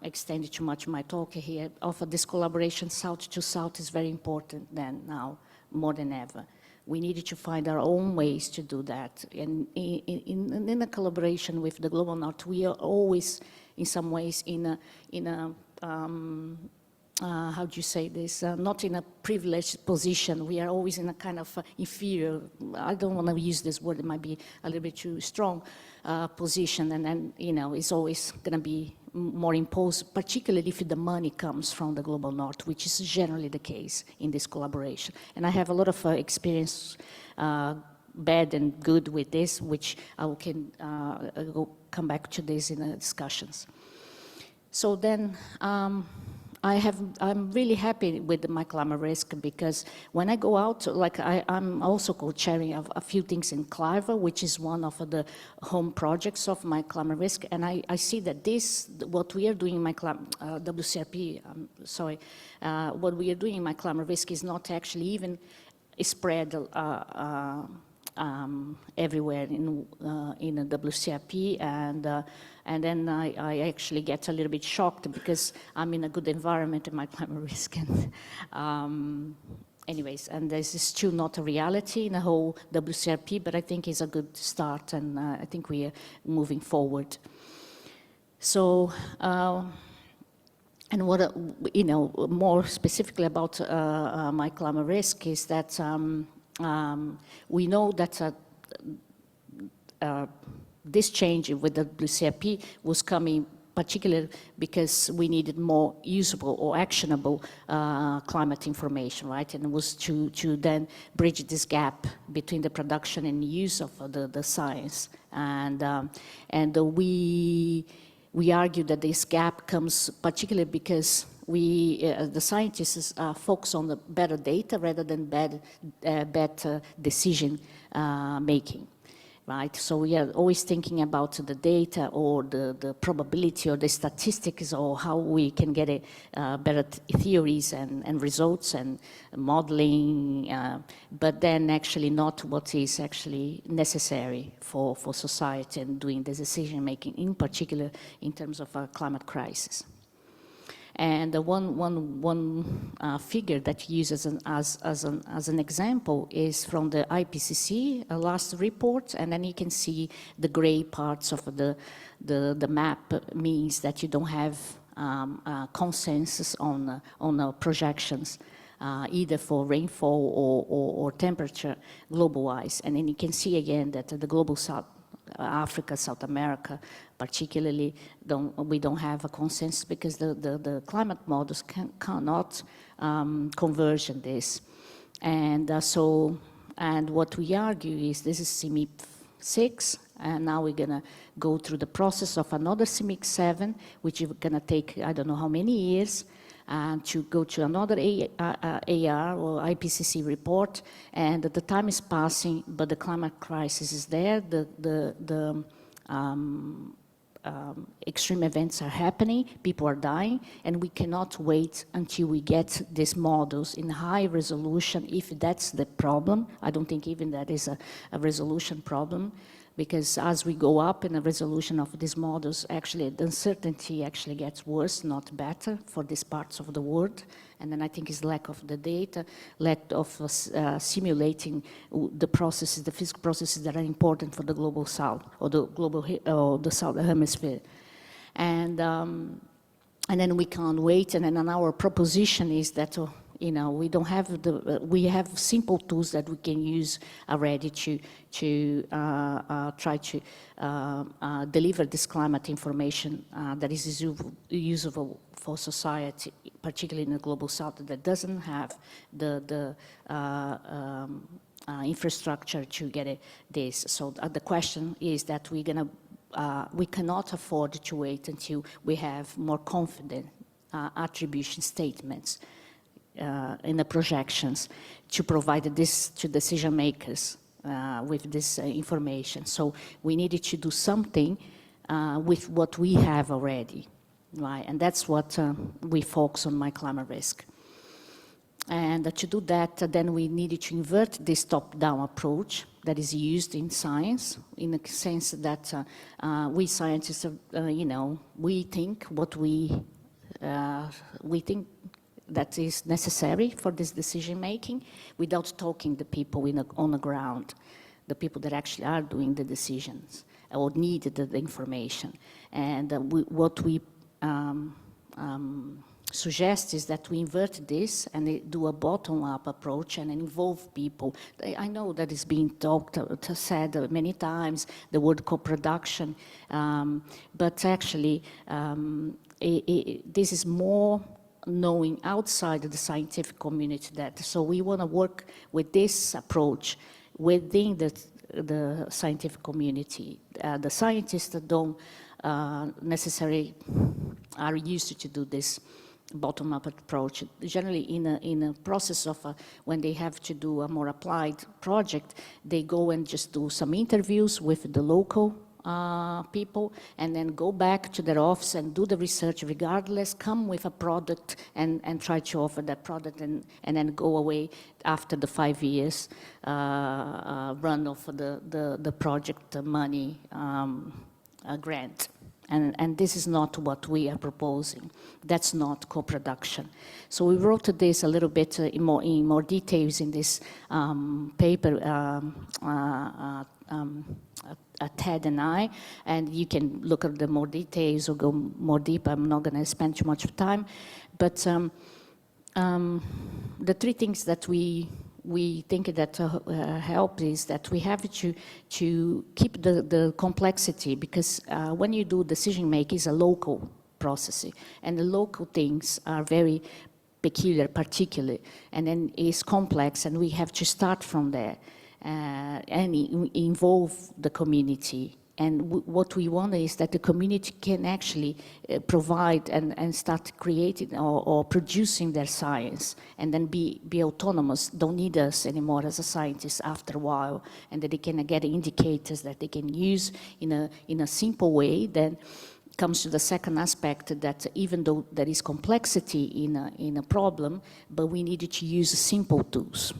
extend too much my talk here. Of this collaboration, South to South, is very important then now, more than ever. We needed to find our own ways to do that. And in a collaboration with the Global North, we are always, in some ways, how do you say this? Not in a privileged position. We are always in a kind of inferior, I don't want to use this word, it might be a little bit too strong, position. And then, it's always going to be more imposed, particularly if the money comes from the Global North, which is generally the case in this collaboration. And I have a lot of experience, bad and good with this, which I can come back to this in the discussions. So then, I'm really happy with my climate risk, because when I go out, like I'm also co-chairing a few things in Cliver, which is one of the home projects of my climate risk, and I see that what we are doing in my WCRP, what we are doing in my climate risk is not actually even spread everywhere in the WCRP, and then I actually get a little bit shocked because I'm in a good environment in my climate risk. And anyways, and this is still not a reality in the whole WCRP, but I think it's a good start, and I think we are moving forward. So, and what, more specifically about my climate risk is that we know that this change with the WCRP was coming particularly because we needed more usable or actionable climate information, right? And it was to then bridge this gap between the production and use of the science. And we argue that this gap comes particularly because the scientists focus on the better data rather than better decision making, right? So we are always thinking about the data or the probability or the statistics or how we can get better theories and results and modeling, but then actually not what is actually necessary for society and doing the decision making, in particular in terms of a climate crisis. And one figure that uses as an example is from the IPCC last report, and then you can see the gray parts of the map means that you don't have consensus on projections, either for rainfall or temperature global-wise. And then you can see again that the global South, Africa, South America, particularly, we don't have a consensus because the climate models cannot converge on this. And and what we argue is this is CMIP 6, and now we're gonna go through the process of another CMIP 7, which is gonna take, I don't know how many years, and to go to another AR or IPCC report, and the time is passing, but the climate crisis is there. Extreme events are happening, people are dying, and we cannot wait until we get these models in high resolution if that's the problem. I don't think even that is a resolution problem, because as we go up in the resolution of these models, actually the uncertainty actually gets worse, not better for these parts of the world. And then I think it's lack of the data, lack of simulating the processes, the physical processes that are important for the global south or the southern hemisphere. And then we can't wait. And then our proposition is that you know, we don't have we have simple tools that we can use already to try to deliver this climate information that is usable for society, particularly in the global south, that doesn't have the infrastructure to get this. So the question is that we cannot afford to wait until we have more confident attribution statements in the projections to provide this to decision makers with this information. So we needed to do something with what we have already, right? And that's what we focus on My Climate Risk. And to do that, then we needed to invert this top-down approach that is used in science, in the sense that we scientists, you know, we think what we think that is necessary for this decision-making without talking to people on the ground, the people that actually are doing the decisions or need the information. And what we suggest is that we invert this and do a bottom-up approach and involve people. I know that is being said many times, the word co-production, but actually this is more knowing outside of the scientific community that, so we want to work with this approach within the scientific community. The scientists that don't necessarily are used to do this bottom-up approach. Generally in a process of when they have to do a more applied project, they go and just do some interviews with the local people and then go back to their office and do the research regardless, come with a product and try to offer that product and then go away after the 5 years run of the project money grant. And this is not what we are proposing. That's not co-production. So we wrote this a little bit in more details in this paper, Ted and I, and you can look at the more details or go more deep. I'm not going to spend too much time, but the three things that we think that help is that we have to keep the complexity, because when you do decision making, it's a local process, and the local things are very peculiar, particular, and then it's complex, and we have to start from there and involve the community. And what we want is that the community can actually provide and start creating or producing their science, and then be autonomous, don't need us anymore as a scientist after a while, and that they can get indicators that they can use in a simple way. Then comes to the second aspect, that even though there is complexity in a problem, but we needed to use simple tools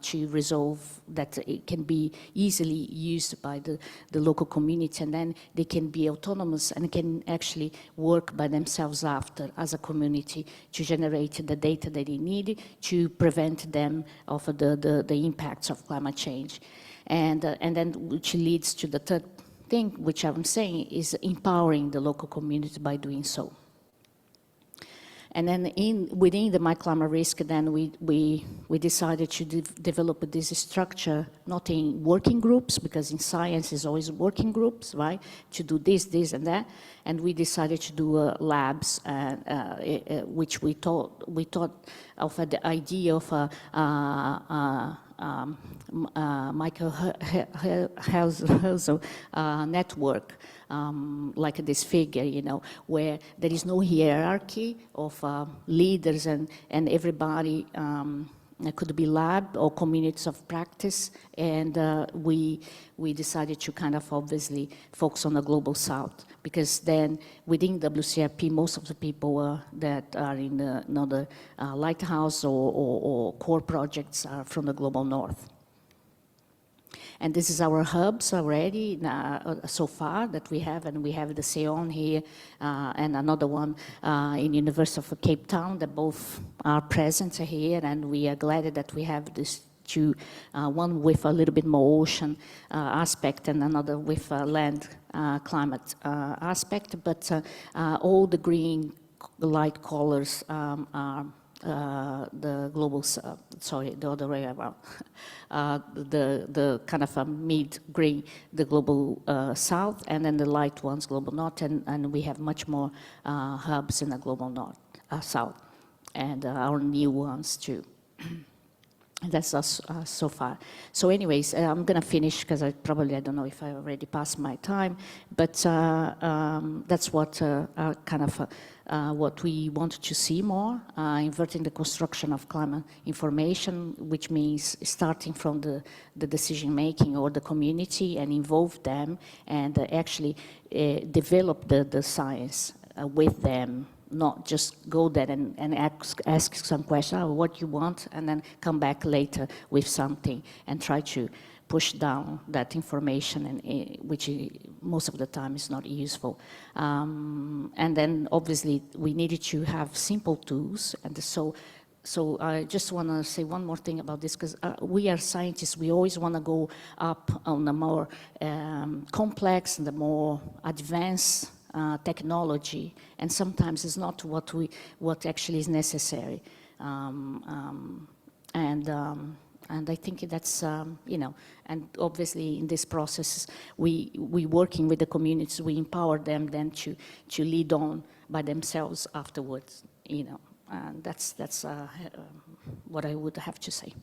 to resolve that. It can be easily used by the local community, and then they can be autonomous and can actually work by themselves after as a community to generate the data that they need to prevent them of the impacts of climate change. And then which leads to the third thing, which I'm saying, is empowering the local community by doing so. And then within the My Climate Risk, then we decided to develop this structure, not in working groups, because in science is always working groups, right? To do this, and that. And we decided to do labs, which we thought of the idea of network, like this figure, you know, where there is no hierarchy of leaders and everybody could be lab or communities of practice, and we decided to kind of obviously focus on the global south, because then within WCRP, most of the people that are in the lighthouse or core projects are from the global north. And this is our hubs already so far that we have, and we have the SAEON here and another one in University of Cape Town that both are present here, and we are glad that we have these two, one with a little bit more ocean aspect and another with land climate aspect, but all the green light colors are the global, sorry, the other way around, the kind of a mid-green, the global south, and then the light ones, global north, and we have much more hubs in the global north, south, and our new ones too. That's us so far. So anyways, I'm going to finish because I don't know if I already passed my time, but that's what kind of what we want to see more, inverting the construction of climate information, which means starting from the decision-making or the community and involve them and actually develop the science with them. Not just go there and ask some question, oh, what you want, and then come back later with something and try to push down that information, and which most of the time is not useful. And then obviously we needed to have simple tools, and so I just want to say one more thing about this, because we are scientists, we always want to go up on the more complex and the more advanced technology, and sometimes it's not what actually is necessary, and I think that's you know, and obviously in this process we working with the communities, we empower them then to lead on by themselves afterwards, you know, and that's what I would have to say.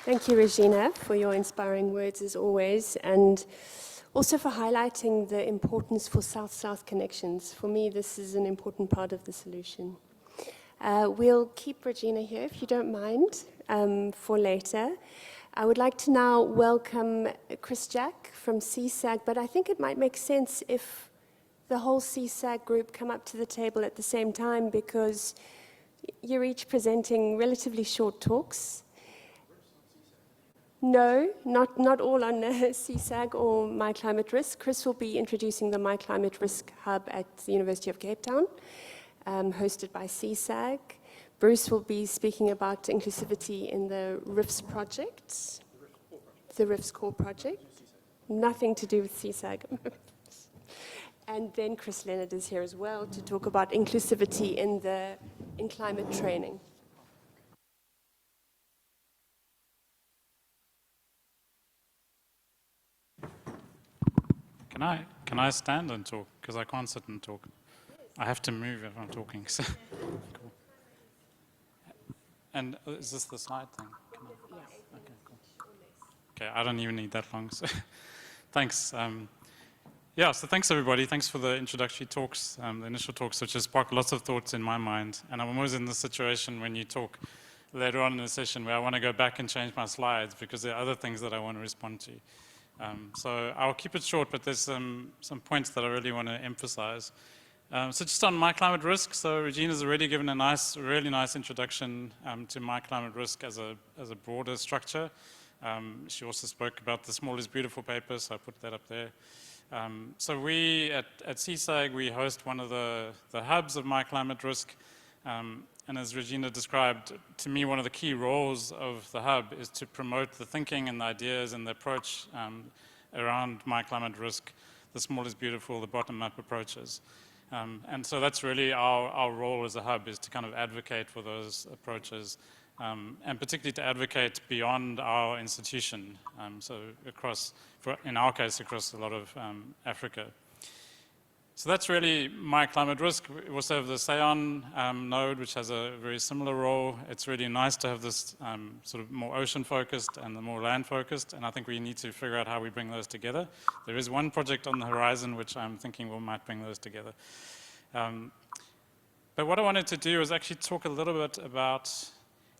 Thank you, Regina, for your inspiring words as always, and also for highlighting the importance for South-South connections. For me, this is an important part of the solution. We'll keep Regina here, if you don't mind, for later. I would like to now welcome Chris Jack from CSAG, but I think it might make sense if the whole CSAG group come up to the table at the same time, because you're each presenting relatively short talks. No, not all on CSAG or My Climate Risk. Chris will be introducing the My Climate Risk Hub at the University of Cape Town, hosted by CSAG. Bruce will be speaking about inclusivity in the RIFS project. The RIFS core project. Nothing to do with CSAG. And then Chris Leonard is here as well to talk about inclusivity in climate training. Can I stand and talk? Because I can't sit and talk. I have to move if I'm talking. So. Cool. And is this the slide thing? Yes. Okay, cool. Okay, I don't even need that long. So thanks. Yeah, so thanks everybody. Thanks for the introductory talks, the initial talks, which has sparked lots of thoughts in my mind. And I'm always in the situation when you talk later on in the session where I want to go back and change my slides because there are other things that I want to respond to. So I'll keep it short, but there's some points that I really want to emphasize. So just on My Climate Risk, so Regina's already given a really nice introduction to My Climate Risk as a broader structure. She also spoke about the Small is Beautiful paper, so I put that up there. So we at CSAG, we host one of the hubs of My Climate Risk. And as Regina described, to me, one of the key roles of the hub is to promote the thinking and the ideas and the approach around My Climate Risk, the Small is Beautiful, the bottom-up approaches. And so that's really our role as a hub, is to kind of advocate for those approaches, and particularly to advocate beyond our institution, so in our case, across a lot of Africa. So that's really my climate risk. We also have the SAEON node, which has a very similar role. It's really nice to have this sort of more ocean-focused and the more land-focused, and I think we need to figure out how we bring those together. There is one project on the horizon which I'm thinking we might bring those together. But what I wanted to do is actually talk a little bit about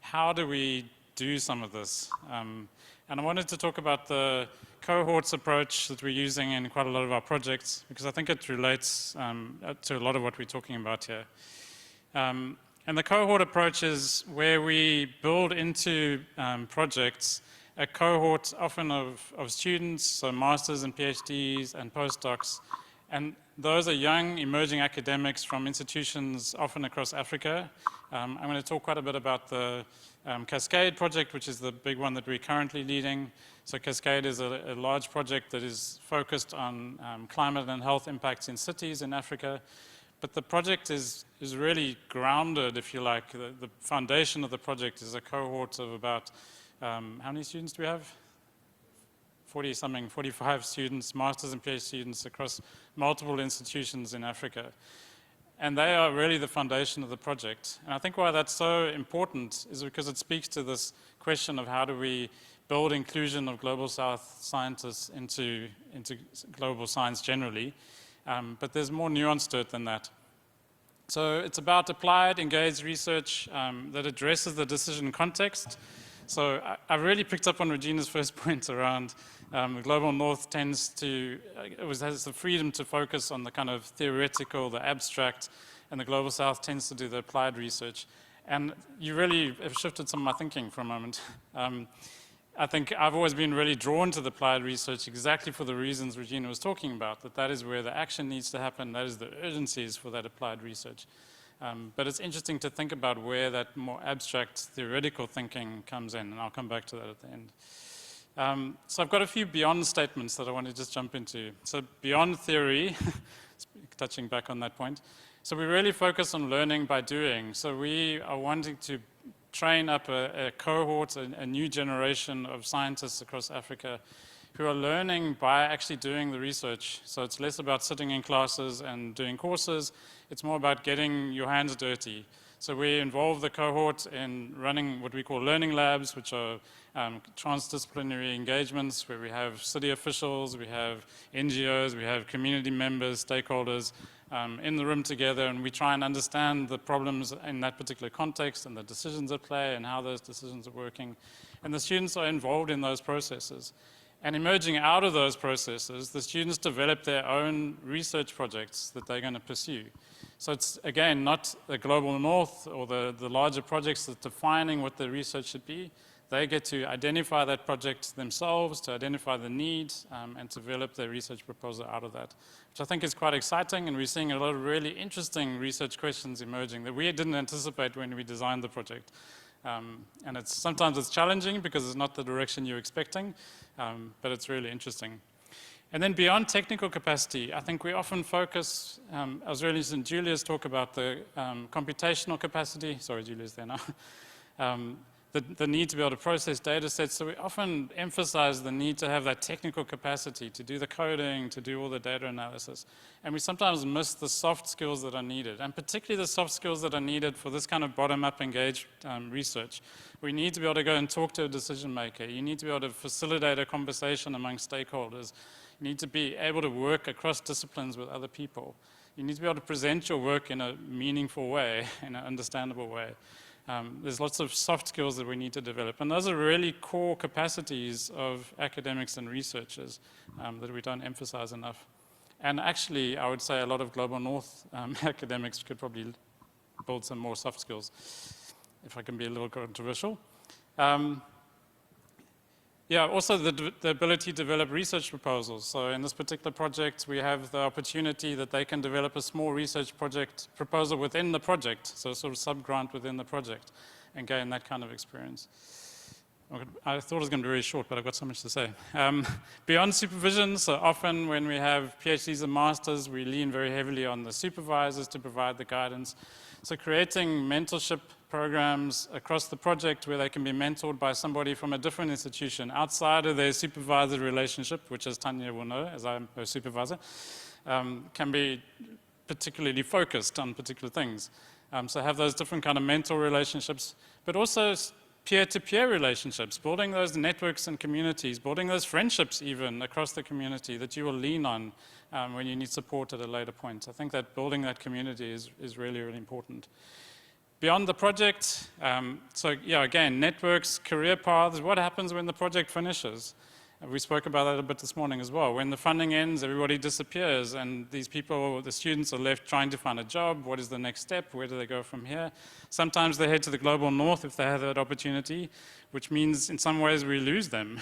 how do we do some of this. And I wanted to talk about the cohorts approach that we're using in quite a lot of our projects, because I think it relates to a lot of what we're talking about here. And the cohort approach is where we build into projects a cohort often of students, so masters and PhDs and postdocs, and those are young emerging academics from institutions often across Africa. I'm going to talk quite a bit about the Cascade project, which is the big one that we're currently leading. So Cascade is a large project that is focused on climate and health impacts in cities in Africa. But the project is really grounded, if you like. The foundation of the project is a cohort of about, how many students do we have? 40-something, 45 students, masters and PhD students across multiple institutions in Africa. And they are really the foundation of the project. And I think why that's so important is because it speaks to this question of how do we build inclusion of Global South scientists into global science generally. But there's more nuance to it than that. So it's about applied, engaged research that addresses the decision context. So I really picked up on Regina's first point around the Global North tends to, has the freedom to focus on the kind of theoretical, the abstract, and the Global South tends to do the applied research. And you really have shifted some of my thinking for a moment. I think I've always been really drawn to the applied research exactly for the reasons Regina was talking about, that is where the action needs to happen, that is the urgencies for that applied research. But it's interesting to think about where that more abstract theoretical thinking comes in, and I'll come back to that at the end. So I've got a few beyond statements that I want to just jump into. So beyond theory, touching back on that point, so we really focus on learning by doing. So we are wanting to train up a cohort, a new generation of scientists across Africa who are learning by actually doing the research. So it's less about sitting in classes and doing courses. It's more about getting your hands dirty. So we involve the cohort in running what we call learning labs, which are transdisciplinary engagements where we have city officials, we have NGOs, we have community members, stakeholders in the room together, and we try and understand the problems in that particular context and the decisions at play and how those decisions are working. And the students are involved in those processes. And emerging out of those processes, the students develop their own research projects that they're going to pursue. So it's, again, not the Global North or the larger projects that defining what the research should be. They get to identify that project themselves, to identify the need, and to develop their research proposal out of that, which I think is quite exciting, and we're seeing a lot of really interesting research questions emerging that we didn't anticipate when we designed the project. And sometimes it's challenging because it's not the direction you're expecting, but it's really interesting. And then beyond technical capacity, I think we often focus, I was really listening to Julia's talk about the computational capacity. Sorry, Julia's there now. The need to be able to process data sets. So we often emphasize the need to have that technical capacity to do the coding, to do all the data analysis. And we sometimes miss the soft skills that are needed, and particularly the soft skills that are needed for this kind of bottom-up engaged research. We need to be able to go and talk to a decision maker. You need to be able to facilitate a conversation among stakeholders. You need to be able to work across disciplines with other people. You need to be able to present your work in a meaningful way, in an understandable way. There's lots of soft skills that we need to develop, and those are really core capacities of academics and researchers that we don't emphasize enough. And actually, I would say a lot of Global North academics could probably build some more soft skills, if I can be a little controversial. Yeah, also the ability to develop research proposals. So in this particular project, we have the opportunity that they can develop a small research project proposal within the project, so sort of sub-grant within the project, and gain that kind of experience. I thought it was going to be very short, but I've got so much to say. Beyond supervision, so often when we have PhDs and masters, we lean very heavily on the supervisors to provide the guidance. So creating mentorship programs across the project where they can be mentored by somebody from a different institution outside of their supervisor relationship, which as Tanya will know, as I'm her supervisor. can be particularly focused on particular things. So have those different kind of mentor relationships, but also peer-to-peer relationships, building those networks and communities, building those friendships even across the community that you will lean on when you need support at a later point. I think that building that community is really, really important. Beyond the project, so yeah, again, networks, career paths, what happens when the project finishes? We spoke about that a bit this morning as well. When the funding ends, everybody disappears, and these people, the students, are left trying to find a job. What is the next step? Where do they go from here? Sometimes they head to the global north if they have that opportunity, which means in some ways we lose them.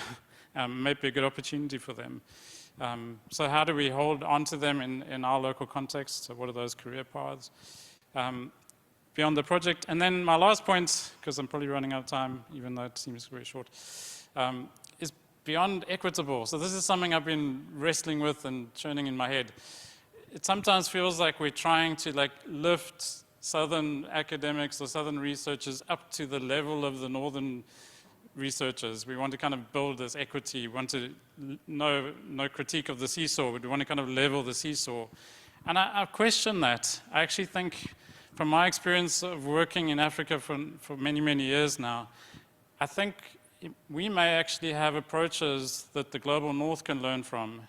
Might be a good opportunity for them. So how do we hold on to them in our local context? So what are those career paths? Beyond the project. And then my last point, because I'm probably running out of time, even though it seems very short, is beyond equitable. So this is something I've been wrestling with and churning in my head. It sometimes feels like we're trying to lift southern academics or southern researchers up to the level of the northern researchers. We want to kind of build this equity. We want to no critique of the seesaw, but we want to kind of level the seesaw. And I question that. I actually think, from my experience of working in Africa for many, many years now, I think we may actually have approaches that the global north can learn from,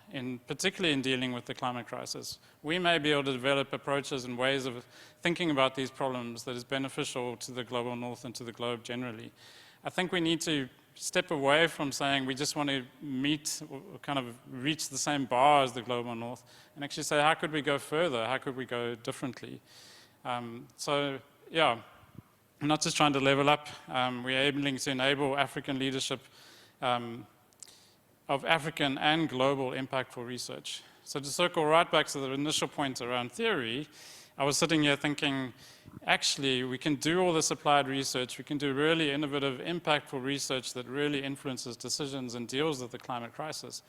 particularly in dealing with the climate crisis. We may be able to develop approaches and ways of thinking about these problems that is beneficial to the global north and to the globe generally. I think we need to step away from saying we just want to meet or kind of reach the same bar as the global north, and actually say, how could we go further? How could we go differently? So, yeah. I'm not just trying to level up, we're aiming to enable African leadership of African and global impactful research. So to circle right back to the initial point around theory, I was sitting here thinking, actually, we can do all this applied research, we can do really innovative, impactful research that really influences decisions and deals with the climate crisis.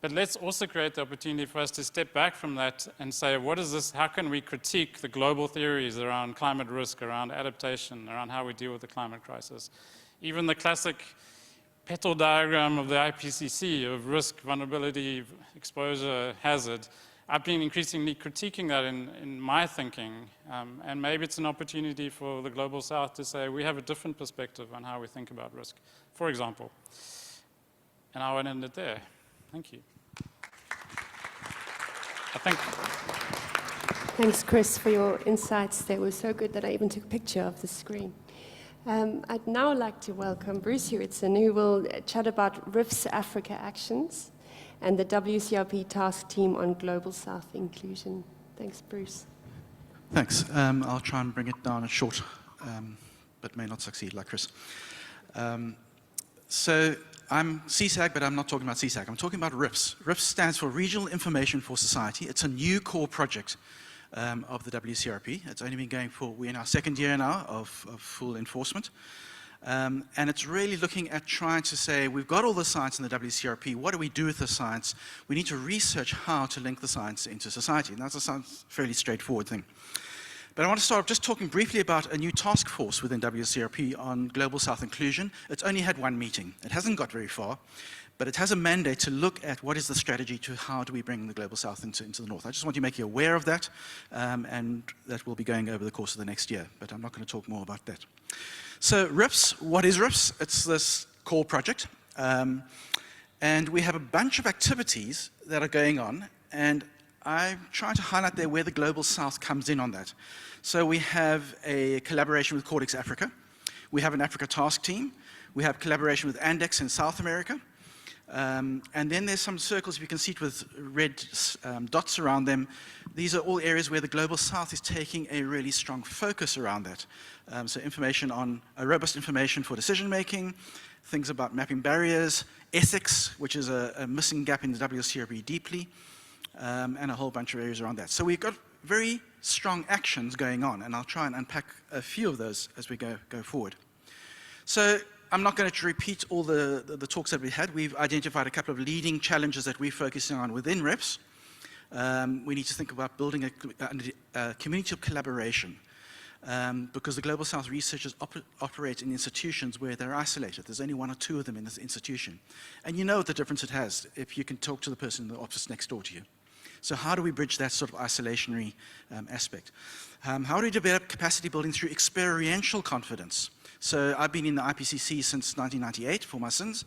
But let's also create the opportunity for us to step back from that and say, what is this? How can we critique the global theories around climate risk, around adaptation, around how we deal with the climate crisis? Even the classic petal diagram of the IPCC of risk, vulnerability, exposure, hazard, I've been increasingly critiquing that in my thinking. And maybe it's an opportunity for the Global South to say, we have a different perspective on how we think about risk, for example. And I won't end it there. Thank you. Thanks, Chris, for your insights. They were so good that I even took a picture of the screen. I'd now like to welcome Bruce Hewitson, who will chat about RIF's Africa actions and the WCRP task team on Global South inclusion. Thanks, Bruce. Thanks. I'll try and bring it down short, but may not succeed like Chris. So I'm CSAG, but I'm not talking about CSAG. I'm talking about RIFS. RIFS stands for Regional Information for Society. It's a new core project of the WCRP. It's only been going we're in our second year now of full enforcement. And it's really looking at trying to say, we've got all the science in the WCRP, what do we do with the science? We need to research how to link the science into society. And that's a fairly straightforward thing. But I want to start just talking briefly about a new task force within WCRP on Global South inclusion. It's only had one meeting. It hasn't got very far, but it has a mandate to look at what is the strategy to how do we bring the Global South into the North. I just want to make you aware of that, and that will be going over the course of the next year, but I'm not going to talk more about that. So RIFS, what is RIFS? It's this core project, and we have a bunch of activities that are going on, and I'm trying to highlight there where the Global South comes in on that. So we have a collaboration with Cortex Africa. We have an Africa task team. We have collaboration with Andex in South America. And then there's some circles you can see with red dots around them. These are all areas where the Global South is taking a really strong focus around that. So information on robust information for decision making, things about mapping barriers, ethics, which is a missing gap in the WCRP deeply, and a whole bunch of areas around that. So we've got very strong actions going on, and I'll try and unpack a few of those as we go forward. So I'm not going to repeat all the talks that we had. We've identified a couple of leading challenges that we're focusing on within RIFS. We need to think about building a community of collaboration, because the Global South researchers operate in institutions where they're isolated. There's only one or two of them in this institution. And you know the difference it has if you can talk to the person in the office next door to you. So how do we bridge that sort of isolationary aspect? How do we develop capacity building through experiential confidence? So I've been in the IPCC since 1998 for my sins,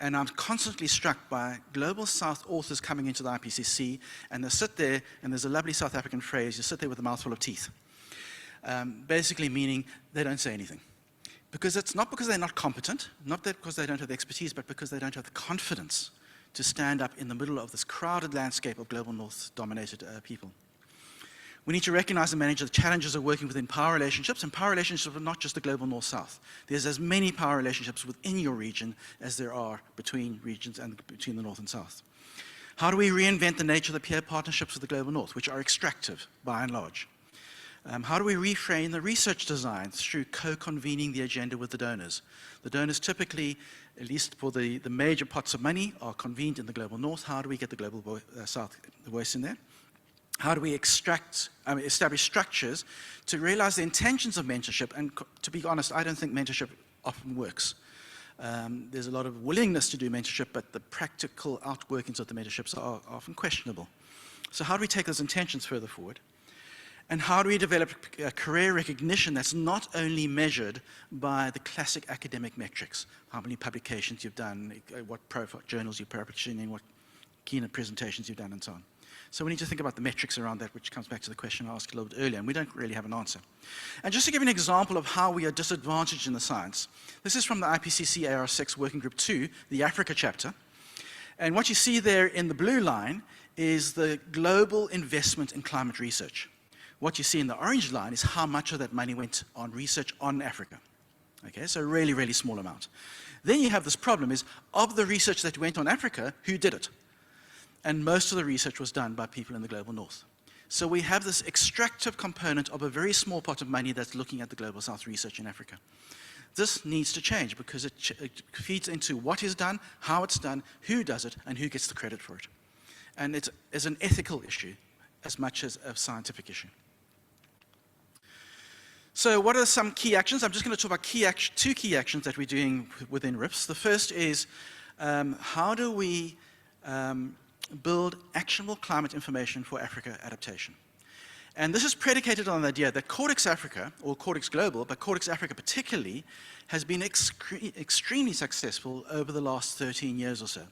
and I'm constantly struck by Global South authors coming into the IPCC, and they sit there, and there's a lovely South African phrase, you sit there with a mouthful of teeth. Basically meaning they don't say anything. Because it's not because they're not competent, not that because they don't have the expertise, but because they don't have the confidence to stand up in the middle of this crowded landscape of global north-dominated people. We need to recognize and manage the challenges of working within power relationships, and power relationships are not just the global north-south. There's as many power relationships within your region as there are between regions and between the north and south. How do we reinvent the nature of the peer partnerships of the global north, which are extractive by and large? How do we reframe the research designs through co-convening the agenda with the donors? The donors typically, at least for the major pots of money, are convened in the global north. How do we get the global south voice in there? How do we establish structures to realize the intentions of mentorship? And to be honest, I don't think mentorship often works. There's a lot of willingness to do mentorship, but the practical outworkings of the mentorships are often questionable. So how do we take those intentions further forward? And how do we develop a career recognition that's not only measured by the classic academic metrics, how many publications you've done, what journals you're publishing in, what keynote presentations you've done, and so on. So we need to think about the metrics around that, which comes back to the question I asked a little bit earlier, and we don't really have an answer. And just to give you an example of how we are disadvantaged in the science, this is from the IPCC AR6 Working Group 2, the Africa chapter. And what you see there in the blue line is the global investment in climate research. What you see in the orange line is how much of that money went on research on Africa. Okay, so really, really small amount. Then you have this problem is, of the research that went on Africa, who did it? And most of the research was done by people in the global north. So we have this extractive component of a very small pot of money that's looking at the global south research in Africa. This needs to change because it feeds into what is done, how it's done, who does it, and who gets the credit for it. And it's an ethical issue as much as a scientific issue. So what are some key actions? I'm just going to talk about two key actions that we're doing within RIPS. The first is how do we build actionable climate information for Africa adaptation? And this is predicated on the idea that Cortex Africa, or Cortex Global, but Cortex Africa particularly, has been extremely successful over the last 13 years or so.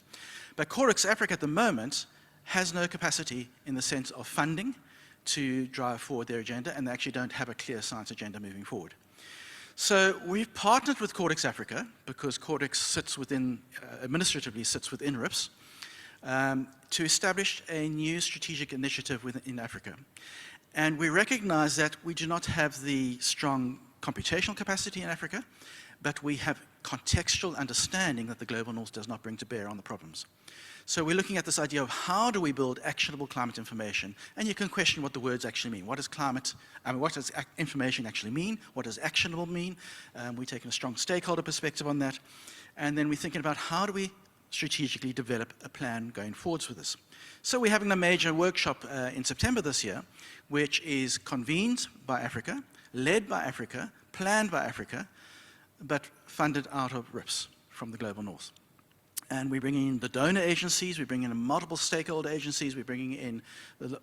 But Cortex Africa at the moment has no capacity in the sense of funding to drive forward their agenda, and they actually don't have a clear science agenda moving forward. So we've partnered with Cortex Africa, because Cortex sits within, administratively sits within RIPS, to establish a new strategic initiative within Africa. And we recognize that we do not have the strong computational capacity in Africa, but we have contextual understanding that the global north does not bring to bear on the problems. So we're looking at this idea of how do we build actionable climate information, and you can question what the words actually mean. What does what does information actually mean? What does actionable mean? We're taking a strong stakeholder perspective on that, and then we're thinking about how do we strategically develop a plan going forwards with this. So we're having a major workshop in September this year, which is convened by Africa, led by Africa, planned by Africa, but funded out of RIPS from the global north. And we're bringing in the donor agencies, we're bringing in multiple stakeholder agencies, we're bringing in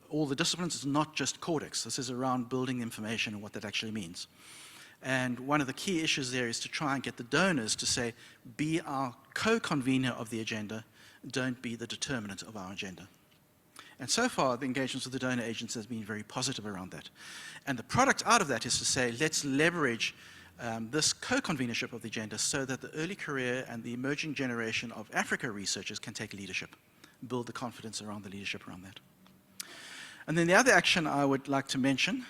all the disciplines. It's not just Cortex. This is around building information and what that actually means. And one of the key issues there is to try and get the donors to say, be our co-convener of the agenda, don't be the determinant of our agenda. And so far, the engagements with the donor agencies has been very positive around that. And the product out of that is to say, let's leverage this co-convenership of the agenda so that the early career and the emerging generation of Africa researchers can take leadership, build the confidence around the leadership around that. And then the other action I would like to mention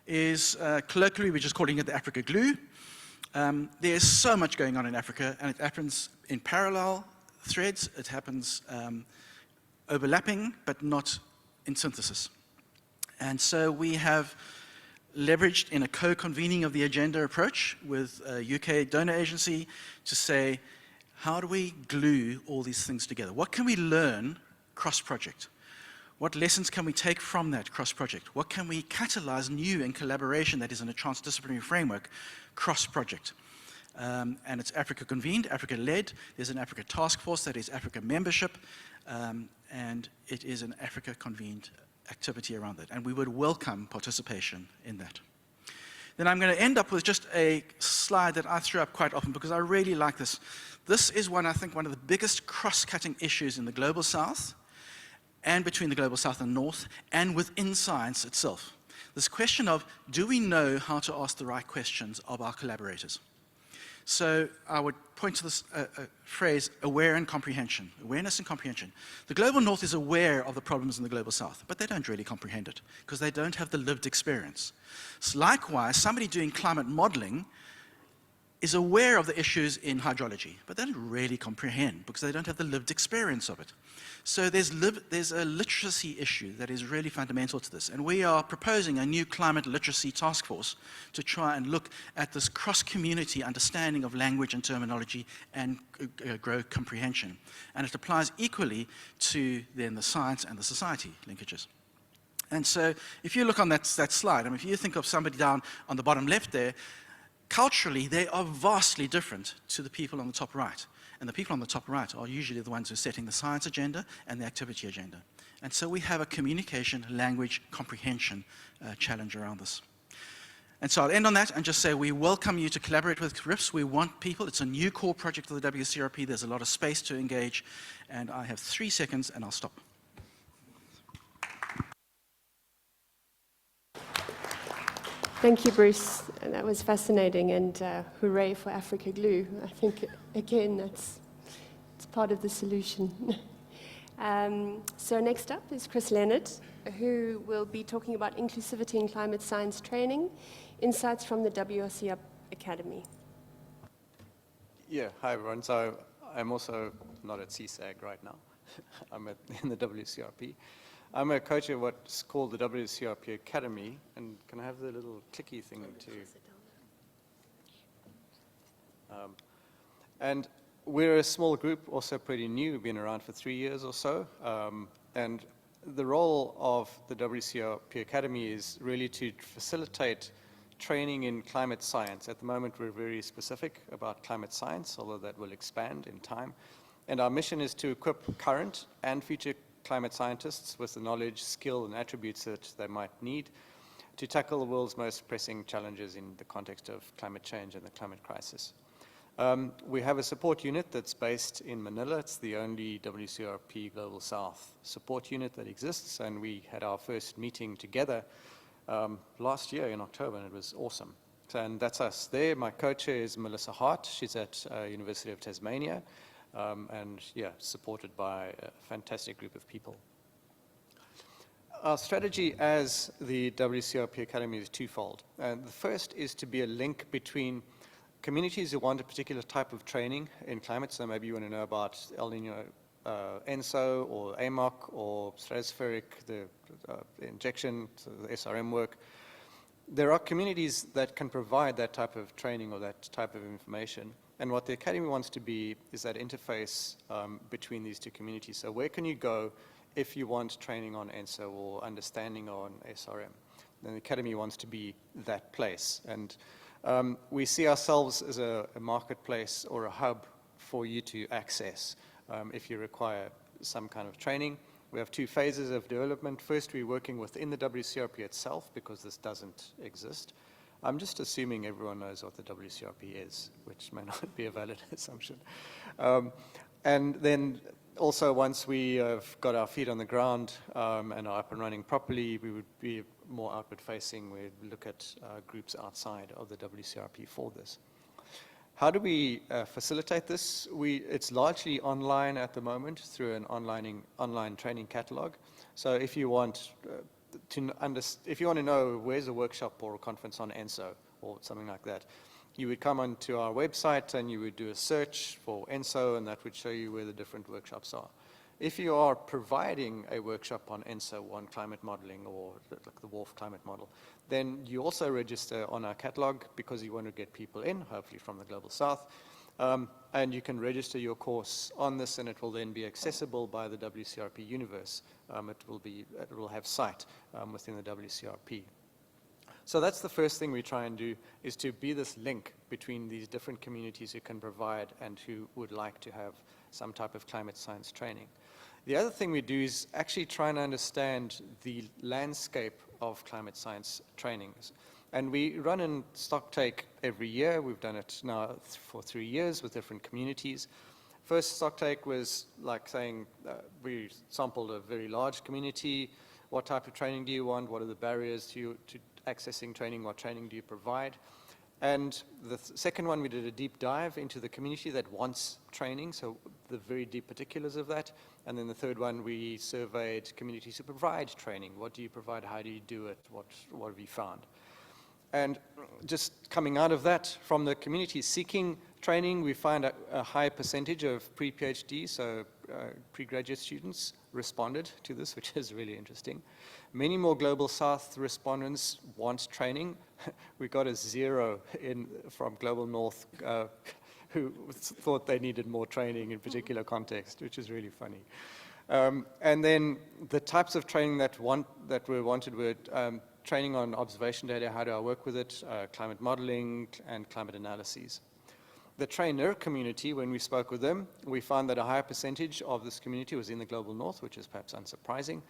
is colloquially we're just calling it the Africa glue. There's so much going on in Africa, and it happens in parallel threads. It happens overlapping, but not in synthesis. And so we have leveraged in a co-convening of the agenda approach with a UK donor agency to say, how do we glue all these things together? What can we learn cross-project? What lessons can we take from that cross-project? What can we catalyze new in collaboration that is in a transdisciplinary framework cross-project? And it's Africa convened, Africa led. There's an Africa task force that is Africa membership. and it is an Africa-convened activity around that, and we would welcome participation in that. Then I'm going to end up with just a slide that I throw up quite often because I really like this. This is I think one of the biggest cross-cutting issues in the Global South and between the Global South and North and within science itself. This question of, do we know how to ask the right questions of our collaborators? So I would point to this phrase, aware and comprehension, awareness and comprehension. The Global North is aware of the problems in the Global South, but they don't really comprehend it because they don't have the lived experience. So likewise, somebody doing climate modeling is aware of the issues in hydrology, but they don't really comprehend because they don't have the lived experience of it. So there's a literacy issue that is really fundamental to this, and we are proposing a new climate literacy task force to try and look at this cross-community understanding of language and terminology and grow comprehension. And it applies equally to then the science and the society linkages. And so if you look on that slide, I mean, if you think of somebody down on the bottom left there, culturally, they are vastly different to the people on the top right. And the people on the top right are usually the ones who are setting the science agenda and the activity agenda. And so we have a communication, language, comprehension challenge around this. And so I'll end on that and just say we welcome you to collaborate with RIFS. We want people. It's a new core project of the WCRP. There's a lot of space to engage. And I have 3 seconds and I'll stop. Thank you, Bruce. That was fascinating, and hooray for Africa Glue. I think, again, it's part of the solution. So next up is Chris Leonard, who will be talking about inclusivity in climate science training, insights from the WRC Academy. Yeah, hi everyone. So I'm also not at CSAG right now. I'm in the WCRP. I'm a coach at what's called the WCRP Academy, and can I have the little clicky thing to... and we're a small group, also pretty new. We've been around for 3 years or so, and the role of the WCRP Academy is really to facilitate training in climate science. At the moment, we're very specific about climate science, although that will expand in time. And our mission is to equip current and future climate scientists with the knowledge, skill, and attributes that they might need to tackle the world's most pressing challenges in the context of climate change and the climate crisis. We have a support unit that's based in Manila. It's the only WCRP Global South support unit that exists, and we had our first meeting together last year in October, and it was awesome. And that's us there. My co-chair is Melissa Hart. She's at University of Tasmania. And yeah, supported by a fantastic group of people. Our strategy as the WCRP Academy is twofold. And the first is to be a link between communities who want a particular type of training in climate. So maybe you want to know about El Nino ENSO or AMOC or stratospheric, the injection, so the SRM work. There are communities that can provide that type of training or that type of information. And what the Academy wants to be is that interface between these two communities. So where can you go if you want training on ENSO or understanding on SRM? Then the Academy wants to be that place. And we see ourselves as a marketplace or a hub for you to access if you require some kind of training. We have 2 phases of development. First, we're working within the WCRP itself because this doesn't exist. I'm just assuming everyone knows what the WCRP is, which may not be a valid assumption. And then also once we have got our feet on the ground and are up and running properly, we would be more outward facing. We'd look at groups outside of the WCRP for this. How do we facilitate this? It's largely online at the moment through an online training catalog. So if you want if you want to know where's a workshop or a conference on ENSO or something like that, you would come onto our website and you would do a search for ENSO, and that would show you where the different workshops are. If you are providing a workshop on ENSO, on climate modeling, or like the WRF climate model, then you also register on our catalog because you want to get people in, hopefully from the Global South. And you can register your course on this, and it will then be accessible by the WCRP universe. It will have sight within the WCRP. So that's the first thing we try and do, is to be this link between these different communities who can provide and who would like to have some type of climate science training. The other thing we do is actually try and understand the landscape of climate science trainings. And we run a stock take every year. We've done it now for 3 years with different communities. First stock take was like saying, we sampled a very large community. What type of training do you want? What are the barriers to accessing training? What training do you provide? And the second one, we did a deep dive into the community that wants training, so the very deep particulars of that. And then the third one, we surveyed communities who provide training. What do you provide? How do you do it? What have you found? And just coming out of that, from the community seeking training, we find a high percentage of pre-PhD, so pre-graduate students responded to this, which is really interesting. Many more Global South respondents want training. We got a 0 from Global North who thought they needed more training in particular context, which is really funny. And then the types of training that were wanted were training on observation data, how do I work with it, climate modeling, and climate analyses. The trainer community, when we spoke with them, we found that a higher percentage of this community was in the Global North, which is perhaps unsurprising.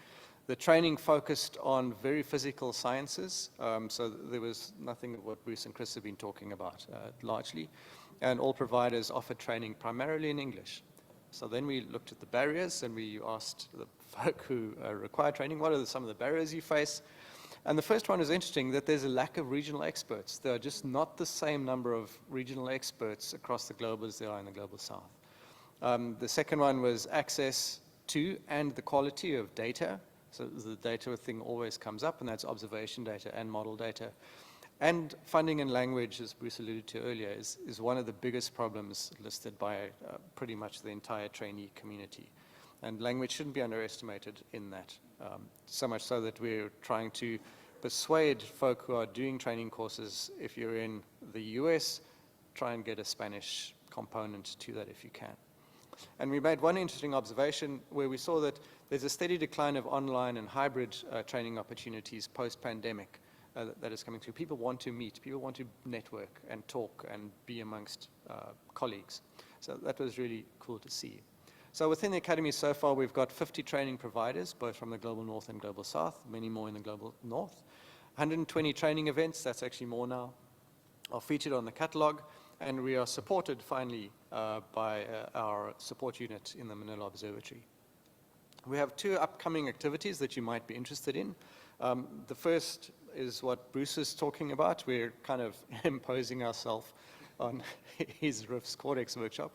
The training focused on very physical sciences, so there was nothing of what Bruce and Chris have been talking about largely, and all providers offered training primarily in English. So then we looked at the barriers and we asked the folk who require training, what are some of the barriers you face? And the first one is interesting, that there's a lack of regional experts. There are just not the same number of regional experts across the globe as there are in the Global South. The second one was access to and the quality of data. So the data thing always comes up, and that's observation data and model data. And funding and language, as Bruce alluded to earlier, is one of the biggest problems listed by pretty much the entire trainee community. And language shouldn't be underestimated in that. So much so that we're trying to persuade folk who are doing training courses, if you're in the US, try and get a Spanish component to that if you can. And we made one interesting observation where we saw that there's a steady decline of online and hybrid training opportunities post-pandemic that is coming through. People want to meet, people want to network and talk and be amongst colleagues. So that was really cool to see. So within the Academy so far, we've got 50 training providers, both from the Global North and Global South, many more in the Global North. 120 training events, that's actually more now, are featured on the catalog, and we are supported finally by our support unit in the Manila Observatory. We have 2 upcoming activities that you might be interested in. The first is what Bruce is talking about. We're kind of imposing ourselves on his RIFS Codex workshop,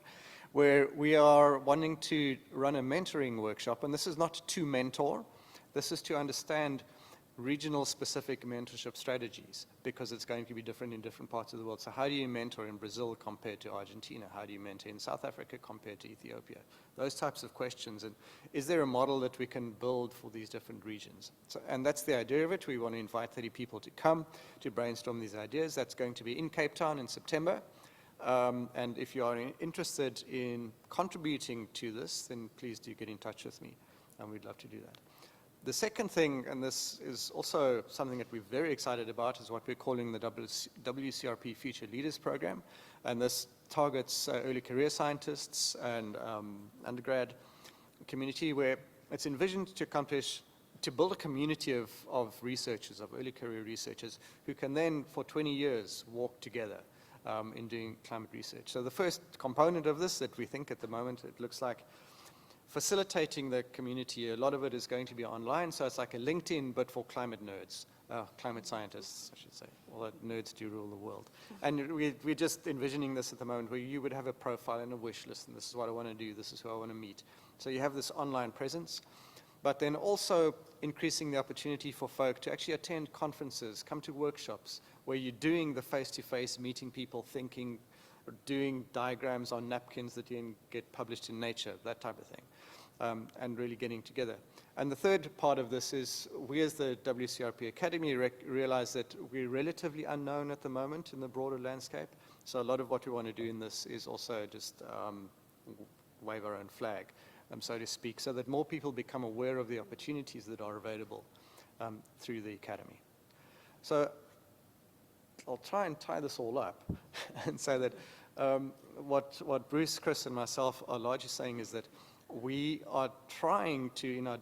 where we are wanting to run a mentoring workshop, and this is not to mentor, this is to understand regional specific mentorship strategies, because it's going to be different in different parts of the world. So how do you mentor in Brazil compared to Argentina? How do you mentor in South Africa compared to Ethiopia? Those types of questions, and is there a model that we can build for these different regions? So, and that's the idea of it. We want to invite 30 people to come to brainstorm these ideas. That's going to be in Cape Town in September. And if you are interested in contributing to this, then please do get in touch with me, and we'd love to do that. The second thing, and this is also something that we're very excited about, is what we're calling the WCRP Future Leaders Program, and this targets early career scientists and undergrad community, where it's envisioned to build a community of researchers, of early career researchers, who can then, for 20 years, walk together in doing climate research. So the first component of this that we think at the moment, it looks like facilitating the community. A lot of it is going to be online, so it's like a LinkedIn, but for climate nerds, climate scientists, I should say. Although nerds do rule the world. And we're just envisioning this at the moment, where you would have a profile and a wish list, and this is what I want to do, this is who I want to meet. So you have this online presence, but then also increasing the opportunity for folk to actually attend conferences, come to workshops, where you're doing the face-to-face, meeting people, thinking, doing diagrams on napkins that you can get published in Nature, that type of thing, and really getting together. And the third part of this is we as the WCRP Academy realize that we're relatively unknown at the moment in the broader landscape. So a lot of what we want to do in this is also just wave our own flag, so to speak, so that more people become aware of the opportunities that are available through the Academy. So I'll try and tie this all up and say that what Bruce, Chris, and myself are largely saying is that we are trying to,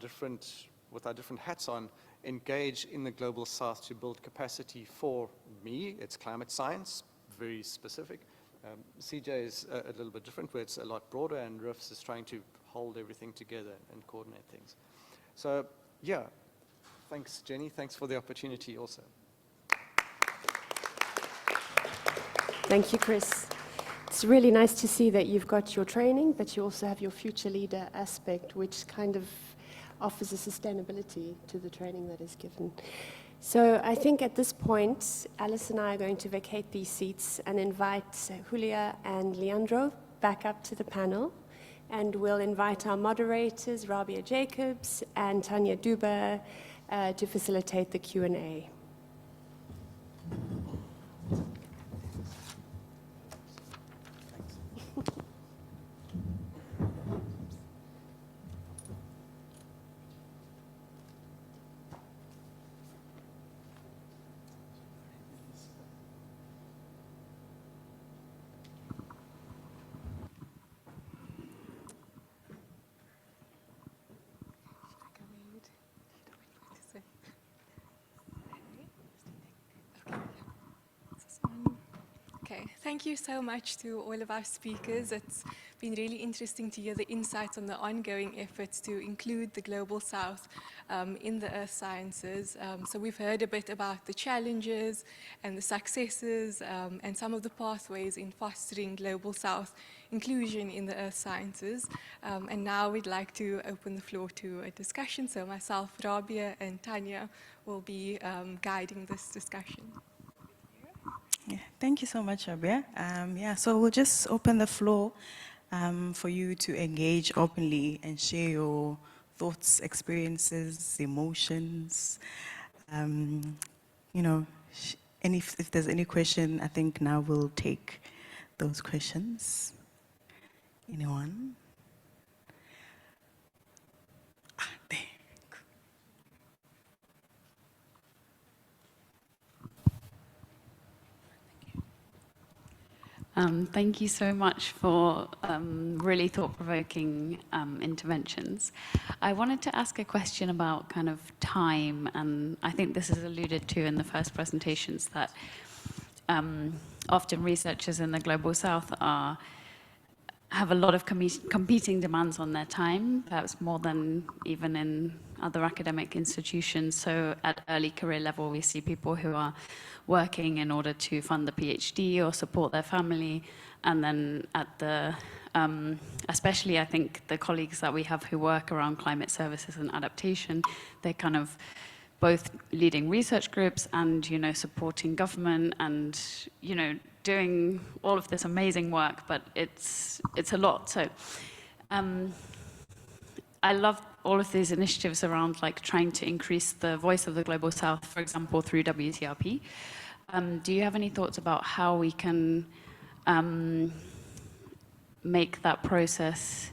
with our different hats on, engage in the Global South to build capacity. For me, it's climate science, very specific. CJ is a little bit different, where it's a lot broader, and RIFS is trying to hold everything together and coordinate things. So, yeah, thanks, Jenny. Thanks for the opportunity also. Thank you, Chris. It's really nice to see that you've got your training, but you also have your future leader aspect, which kind of offers a sustainability to the training that is given. So I think at this point, Alice and I are going to vacate these seats and invite Julia and Leandro back up to the panel. And we'll invite our moderators, Rabia Jacobs and Tanya Duba, to facilitate the Q&A. Okay, thank you so much to all of our speakers. It's been really interesting to hear the insights on the ongoing efforts to include the Global South in the earth sciences. So we've heard a bit about the challenges and the successes and some of the pathways in fostering Global South inclusion in the earth sciences. And now we'd like to open the floor to a discussion. So myself, Rabia, and Tanya will be guiding this discussion. Yeah, thank you so much, Rabia. So we'll just open the floor for you to engage openly and share your thoughts, experiences, emotions. And if there's any question, I think now we'll take those questions. Anyone? There. Thank you so much for really thought-provoking interventions. I wanted to ask a question about kind of time, and I think this is alluded to in the first presentations, that often researchers in the Global South have a lot of competing demands on their time, perhaps more than even in other academic institutions. So at early career level, we see people who are working in order to fund the PhD or support their family. And then at the, especially I think the colleagues that we have who work around climate services and adaptation, they're kind of both leading research groups and, supporting government and, doing all of this amazing work, but it's a lot. So I love all of these initiatives around trying to increase the voice of the Global South, for example, through WCRP. Do you have any thoughts about how we can make that process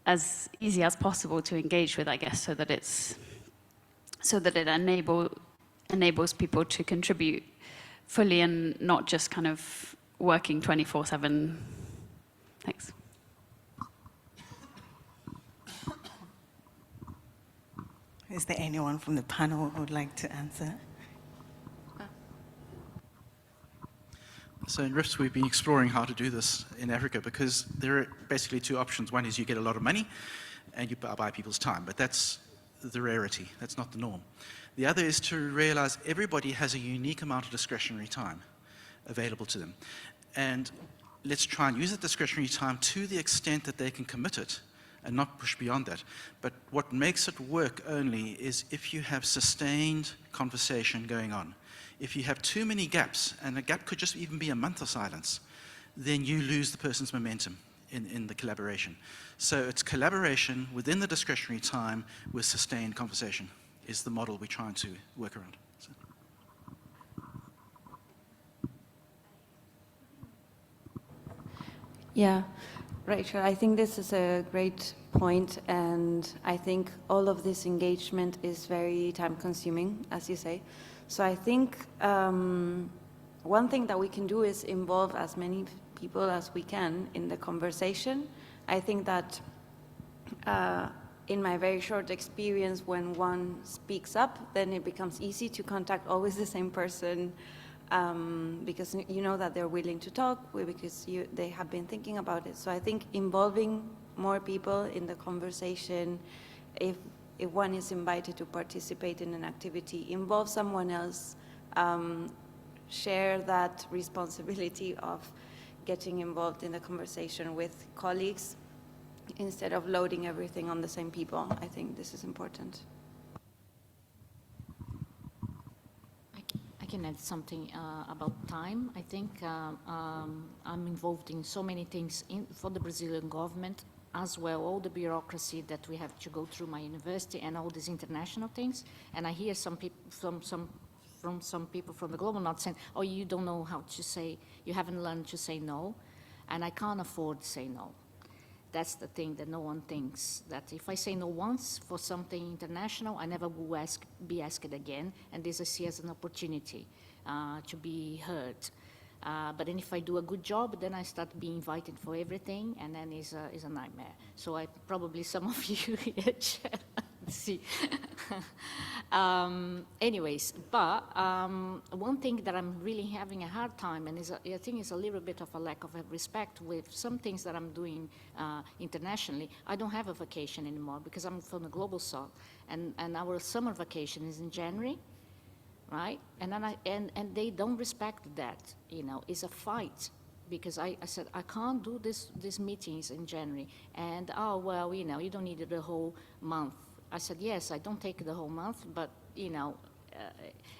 as easy as possible to engage with, I guess, so that it enables people to contribute fully and not just kind of working 24/7. Thanks. Is there anyone from the panel who would like to answer? So in RIFS, we've been exploring how to do this in Africa, because there are basically two options. One is you get a lot of money and you buy people's time, but that's the rarity. That's not the norm. The other is to realize everybody has a unique amount of discretionary time available to them. And let's try and use that discretionary time to the extent that they can commit it and not push beyond that. But what makes it work only is if you have sustained conversation going on. If you have too many gaps, and a gap could just even be a month of silence, then you lose the person's momentum in the collaboration. So it's collaboration within the discretionary time with sustained conversation is the model we're trying to work around. So. Yeah, Rachel, I think this is a great point, and I think all of this engagement is very time-consuming, as you say. So I think one thing that we can do is involve as many people as we can in the conversation. I think that in my very short experience, when one speaks up, then it becomes easy to contact always the same person, because you know that they're willing to talk, because they have been thinking about it. So I think involving more people in the conversation, if one is invited to participate in an activity, involve someone else, share that responsibility of getting involved in the conversation with colleagues instead of loading everything on the same people. I think this is important. I can add something about time. I think I'm involved in so many things for the Brazilian government as well, all the bureaucracy that we have to go through my university and all these international things. And I hear some people from some people from the global north saying, oh, you don't know how to say, you haven't learned to say no. And I can't afford to say no. That's the thing that no one thinks, that if I say no once for something international, I never will be asked again, and this I see as an opportunity to be heard. But then if I do a good job, then I start being invited for everything, and then it's a nightmare. So I probably some of you here see. Anyways, but one thing that I'm really having a hard time, and I think is a little bit of a lack of respect with some things that I'm doing internationally. I don't have a vacation anymore because I'm from the global south, and our summer vacation is in January, right? And then and they don't respect that. You know, it's a fight. Because I said, I can't do these meetings in January. And, oh, well, you know, you don't need the whole month. I said, yes, I don't take the whole month, but, you know,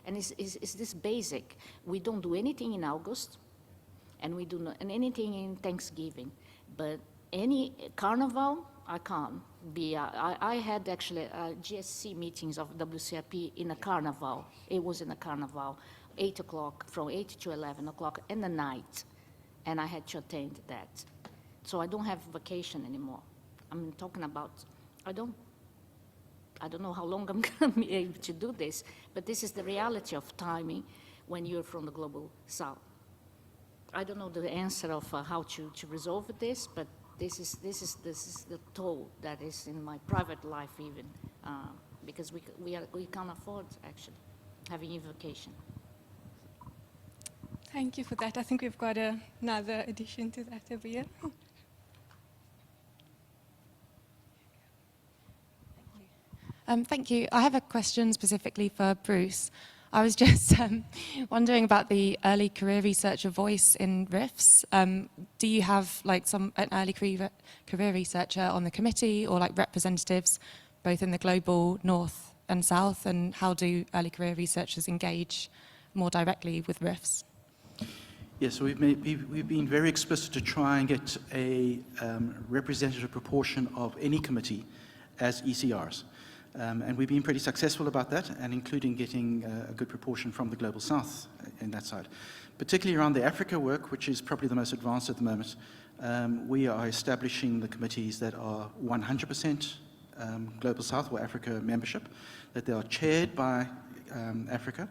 and it's this basic. We don't do anything in August, and we do not, and anything in Thanksgiving. But any carnival, I can't be. I had actually GSC meetings of WCRP in a carnival. It was in a carnival, 8 o'clock, from 8 to 11 o'clock in the night. And I had to attend that. So I don't have vacation anymore. I'm talking about, I don't know how long I'm going to be able to do this, but this is the reality of timing when you're from the global south. I don't know the answer of how to resolve this, but this is the toll that is in my private life even, because we can't afford actually having a vacation. Thank you for that. I think we've got another addition to that over here. Thank you. I have a question specifically for Bruce. I was just wondering about the early career researcher voice in RIFS. Do you have like an early career researcher on the committee, or like representatives both in the global north and south? And how do early career researchers engage more directly with RIFS? Yes, we've been very explicit to try and get a representative proportion of any committee as ECRs. And we've been pretty successful about that, and including getting a good proportion from the Global South in that side. Particularly around the Africa work, which is probably the most advanced at the moment, we are establishing the committees that are 100% Global South or Africa membership, that they are chaired by Africa,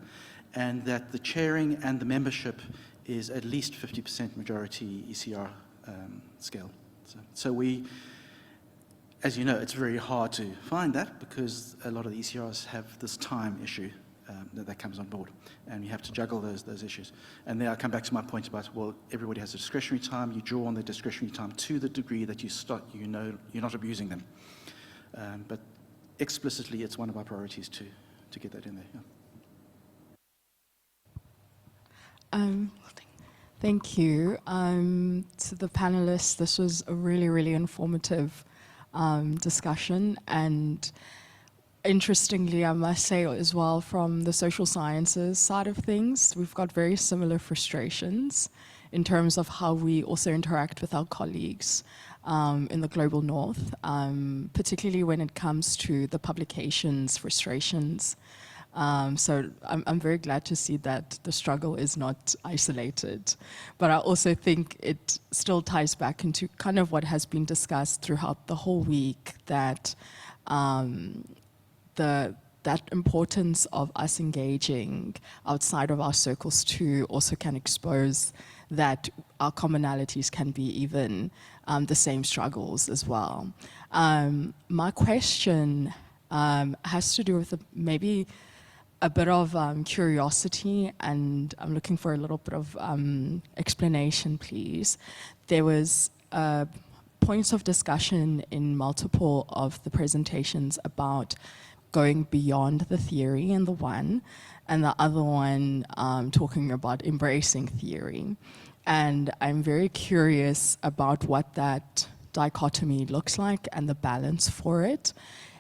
and that the chairing and the membership is at least 50% majority ECR scale. So we, as you know, it's very hard to find that because a lot of the ECRs have this time issue that comes on board, and you have to juggle those issues. And then I come back to my point about, well, everybody has a discretionary time. You draw on the discretionary time to the degree that you know you're not abusing them. But explicitly, it's one of our priorities to get that in there. Yeah. Thank you. To the panelists, this was a really, really informative discussion, and interestingly, I must say as well, from the social sciences side of things, we've got very similar frustrations in terms of how we also interact with our colleagues in the global north, particularly when it comes to the publications frustrations. So I'm very glad to see that the struggle is not isolated. But I also think it still ties back into kind of what has been discussed throughout the whole week, that that importance of us engaging outside of our circles too also can expose that our commonalities can be even the same struggles as well. My question has to do with maybe a bit of curiosity, and I'm looking for a little bit of explanation, please. There was points of discussion in multiple of the presentations about going beyond the theory in the one, and the other one talking about embracing theory. And I'm very curious about what that dichotomy looks like and the balance for it.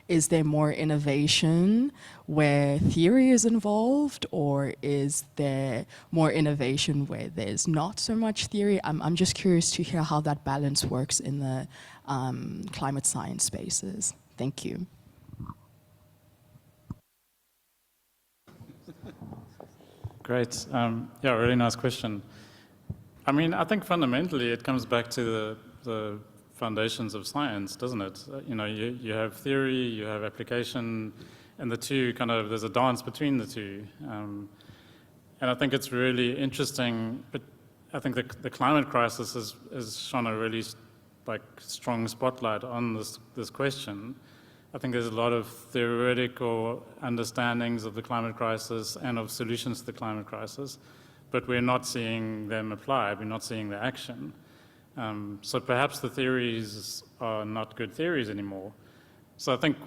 Is there more innovation where theory is involved, or is there more innovation where there's not so much theory? I'm just curious to hear how that balance works in the climate science spaces. Thank you. Great. Yeah, really nice question. I mean, I think fundamentally it comes back to the foundations of science, doesn't it? You know, you have theory, you have application, and the two kind of, there's a dance between the two. And I think it's really interesting, but I think the climate crisis has shone a really strong spotlight on this question. I think there's a lot of theoretical understandings of the climate crisis and of solutions to the climate crisis, but we're not seeing them applied, we're not seeing the action. So perhaps the theories are not good theories anymore. So I think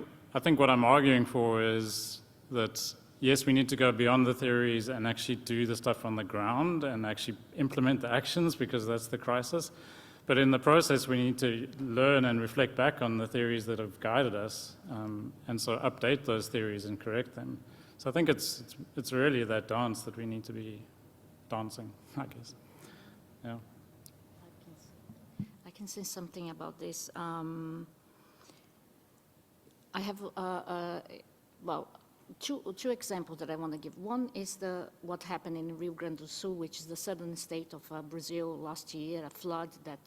what I'm arguing for is that, yes, we need to go beyond the theories and actually do the stuff on the ground and actually implement the actions, because that's the crisis. But in the process, we need to learn and reflect back on the theories that have guided us, and so update those theories and correct them. So I think it's really that dance that we need to be dancing, I guess. Yeah. I can say something about this. I have, well, two examples that I want to give. One is what happened in Rio Grande do Sul, which is the southern state of Brazil last year, a flood that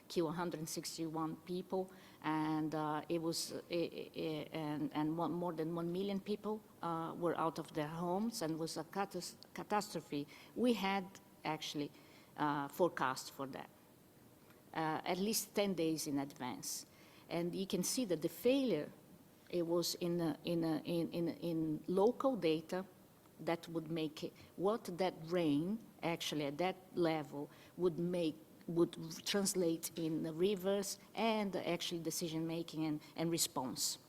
killed 161 people, and it was more than 1 million people were out of their homes, and was a catastrophe. We had actually forecast for that, at least 10 days in advance, and you can see that the failure, it was in local data that would make it, what that rain actually at that level would translate in the rivers and actually decision making and response.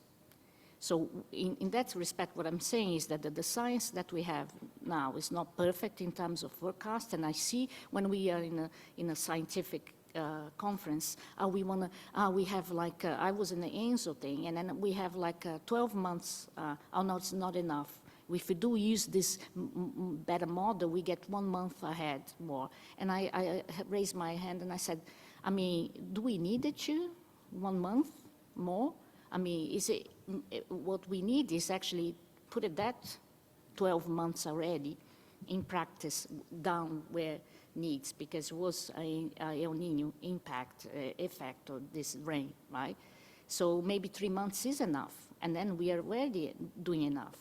So in that respect, what I'm saying is that the science that we have now is not perfect in terms of forecast, and I see when we are in a scientific conference, we have like, I was in the ENSO thing, and then we have like 12 months, oh no, it's not enough. If we do use this better model, we get 1 month ahead more. And I raised my hand and I said, I mean, do we need it to 1 month more? I mean, is it, what we need is actually put it that 12 months already in practice down where needs, because it was a El Nino impact effect of this rain, right? So maybe 3 months is enough, and then we are already doing enough.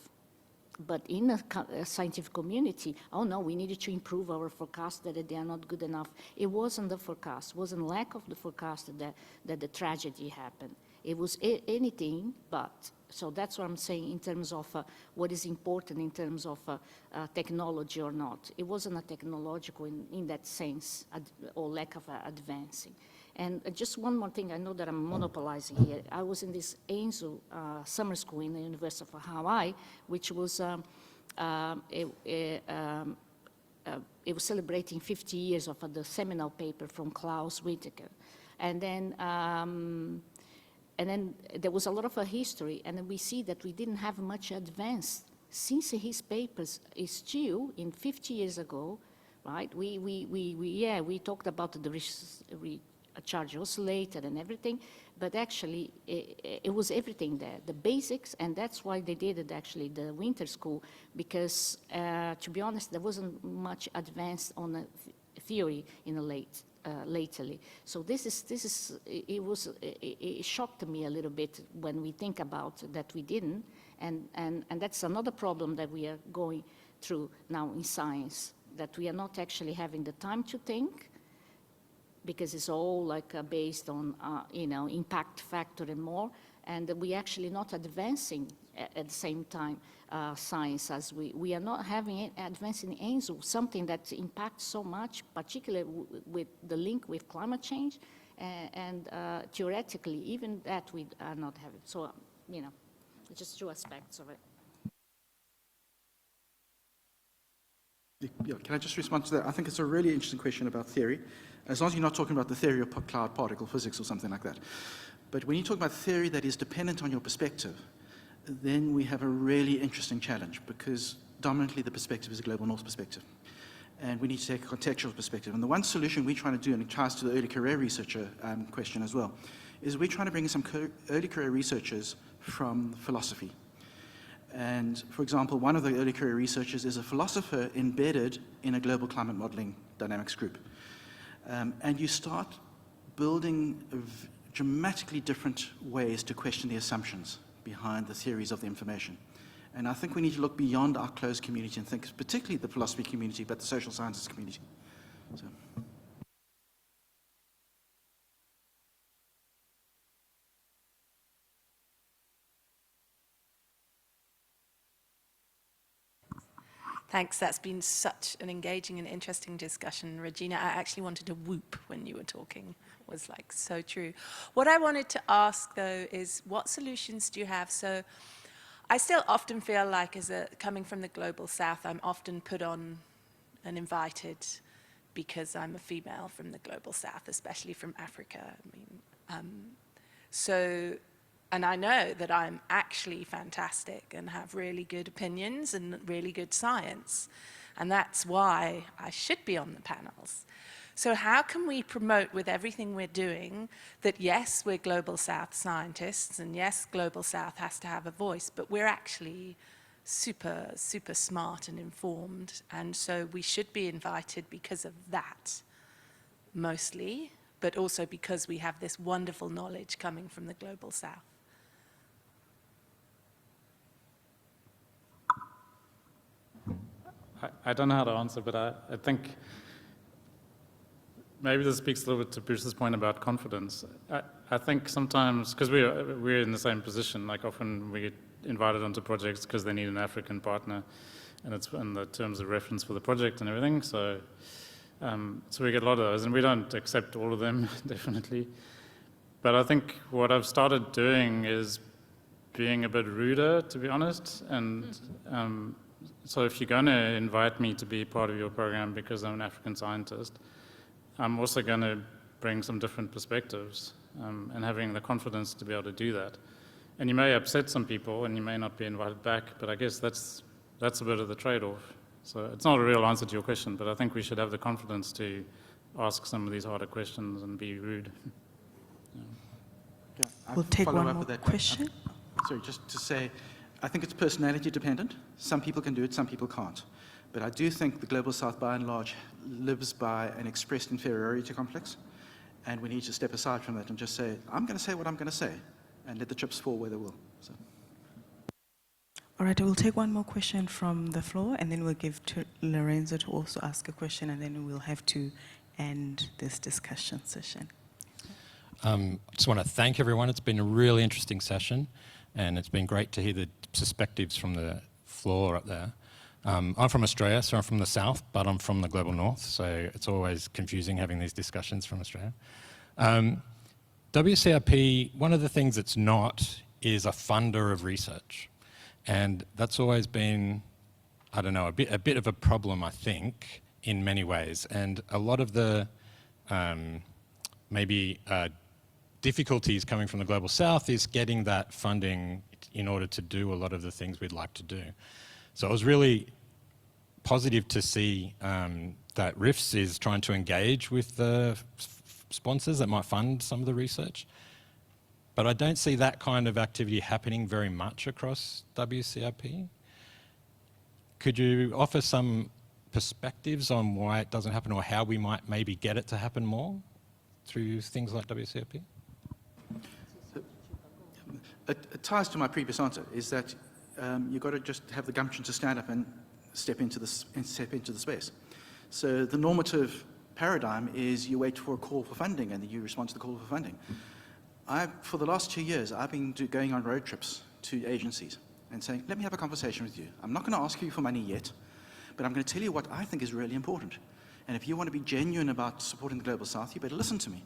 But in a scientific community, oh no, we needed to improve our forecast, that they are not good enough. It wasn't the forecast, it wasn't lack of the forecast that the tragedy happened. It was anything but. So that's what I'm saying in terms of what is important in terms of technology or not. It wasn't a technological in that sense, or lack of advancing. And just one more thing, I know that I'm monopolizing here. I was in this ENSO summer school in the University of Hawaii, which was, it was celebrating 50 years of the seminal paper from Klaus Whitaker. And then there was a lot of a history, and then we see that we didn't have much advance since his papers is still in 50 years ago, right? We talked about the recharge oscillator and everything, but actually it was everything there, the basics, and that's why they did it actually, the winter school, because to be honest, there wasn't much advanced on the theory in the lately. So it shocked me a little bit when we think about that we didn't, and that's another problem that we are going through now in science, that we are not actually having the time to think, because it's all like based on, impact factor and more, and we actually not advancing at the same time science as we are not having it advancing ANSU, something that impacts so much, particularly with the link with climate change, and theoretically, even that we are not having. So, just two aspects of it. Yeah, can I just respond to that? I think it's a really interesting question about theory, as long as you're not talking about the theory of cloud particle physics or something like that. But when you talk about theory that is dependent on your perspective, then we have a really interesting challenge, because dominantly the perspective is a global north perspective. And we need to take a contextual perspective. And the one solution we're trying to do, and it ties to the early career researcher question as well, is we're trying to bring in some early career researchers from philosophy. And for example, one of the early career researchers is a philosopher embedded in a global climate modeling dynamics group. And you start building dramatically different ways to question the assumptions behind the theories of the information. And I think we need to look beyond our closed community and think, particularly the philosophy community, but the social sciences community. So. Thanks, that's been such an engaging and interesting discussion. Regina, I actually wanted to whoop when you were talking. It was like so true. What I wanted to ask though is, what solutions do you have? So I still often feel like, coming from the global south, I'm often put on and invited because I'm a female from the global south, especially from Africa. And I know that I'm actually fantastic and have really good opinions and really good science. And that's why I should be on the panels. So how can we promote with everything we're doing that, yes, we're Global South scientists, and yes, Global South has to have a voice, but we're actually super, super smart and informed. And so we should be invited because of that, mostly, but also because we have this wonderful knowledge coming from the Global South. I don't know how to answer, but I think maybe this speaks a little bit to Bruce's point about confidence. I think sometimes, because we're in the same position, like often we get invited onto projects because they need an African partner, and it's in the terms of reference for the project and everything, so we get a lot of those, and we don't accept all of them, definitely. But I think what I've started doing is being a bit ruder, to be honest, and so if you're going to invite me to be part of your program because I'm an African scientist, I'm also going to bring some different perspectives and having the confidence to be able to do that. And you may upset some people and you may not be invited back, but I guess that's a bit of the trade-off. So it's not a real answer to your question, but I think we should have the confidence to ask some of these harder questions and be rude. Yeah, we'll take one more question. Sorry, just to say, I think it's personality dependent. Some people can do it, some people can't. But I do think the Global South, by and large, lives by an expressed inferiority complex. And we need to step aside from that and just say, I'm going to say what I'm going to say, and let the chips fall where they will. So. All right, we'll take one more question from the floor, and then we'll give to Lorenzo to also ask a question, and then we'll have to end this discussion session. I just want to thank everyone. It's been a really interesting session, and it's been great to hear the perspectives from the floor up there. I'm from Australia, so I'm from the south, but I'm from the global north, so it's always confusing having these discussions from Australia. WCRP, one of the things it's not is a funder of research, and that's always been, I don't know, a bit of a problem, I think, in many ways. And a lot of the difficulties coming from the global south is getting that funding in order to do a lot of the things we'd like to do. So it was really positive to see that RIFS is trying to engage with the sponsors that might fund some of the research. But I don't see that kind of activity happening very much across WCRP. Could you offer some perspectives on why it doesn't happen, or how we might maybe get it to happen more through things like WCRP? It ties to my previous answer, is that you've got to just have the gumption to stand up and step into the space. So the normative paradigm is you wait for a call for funding and then you respond to the call for funding. For the last 2 years, I've been going on road trips to agencies and saying, let me have a conversation with you. I'm not going to ask you for money yet, but I'm going to tell you what I think is really important. And if you want to be genuine about supporting the Global South, you better listen to me.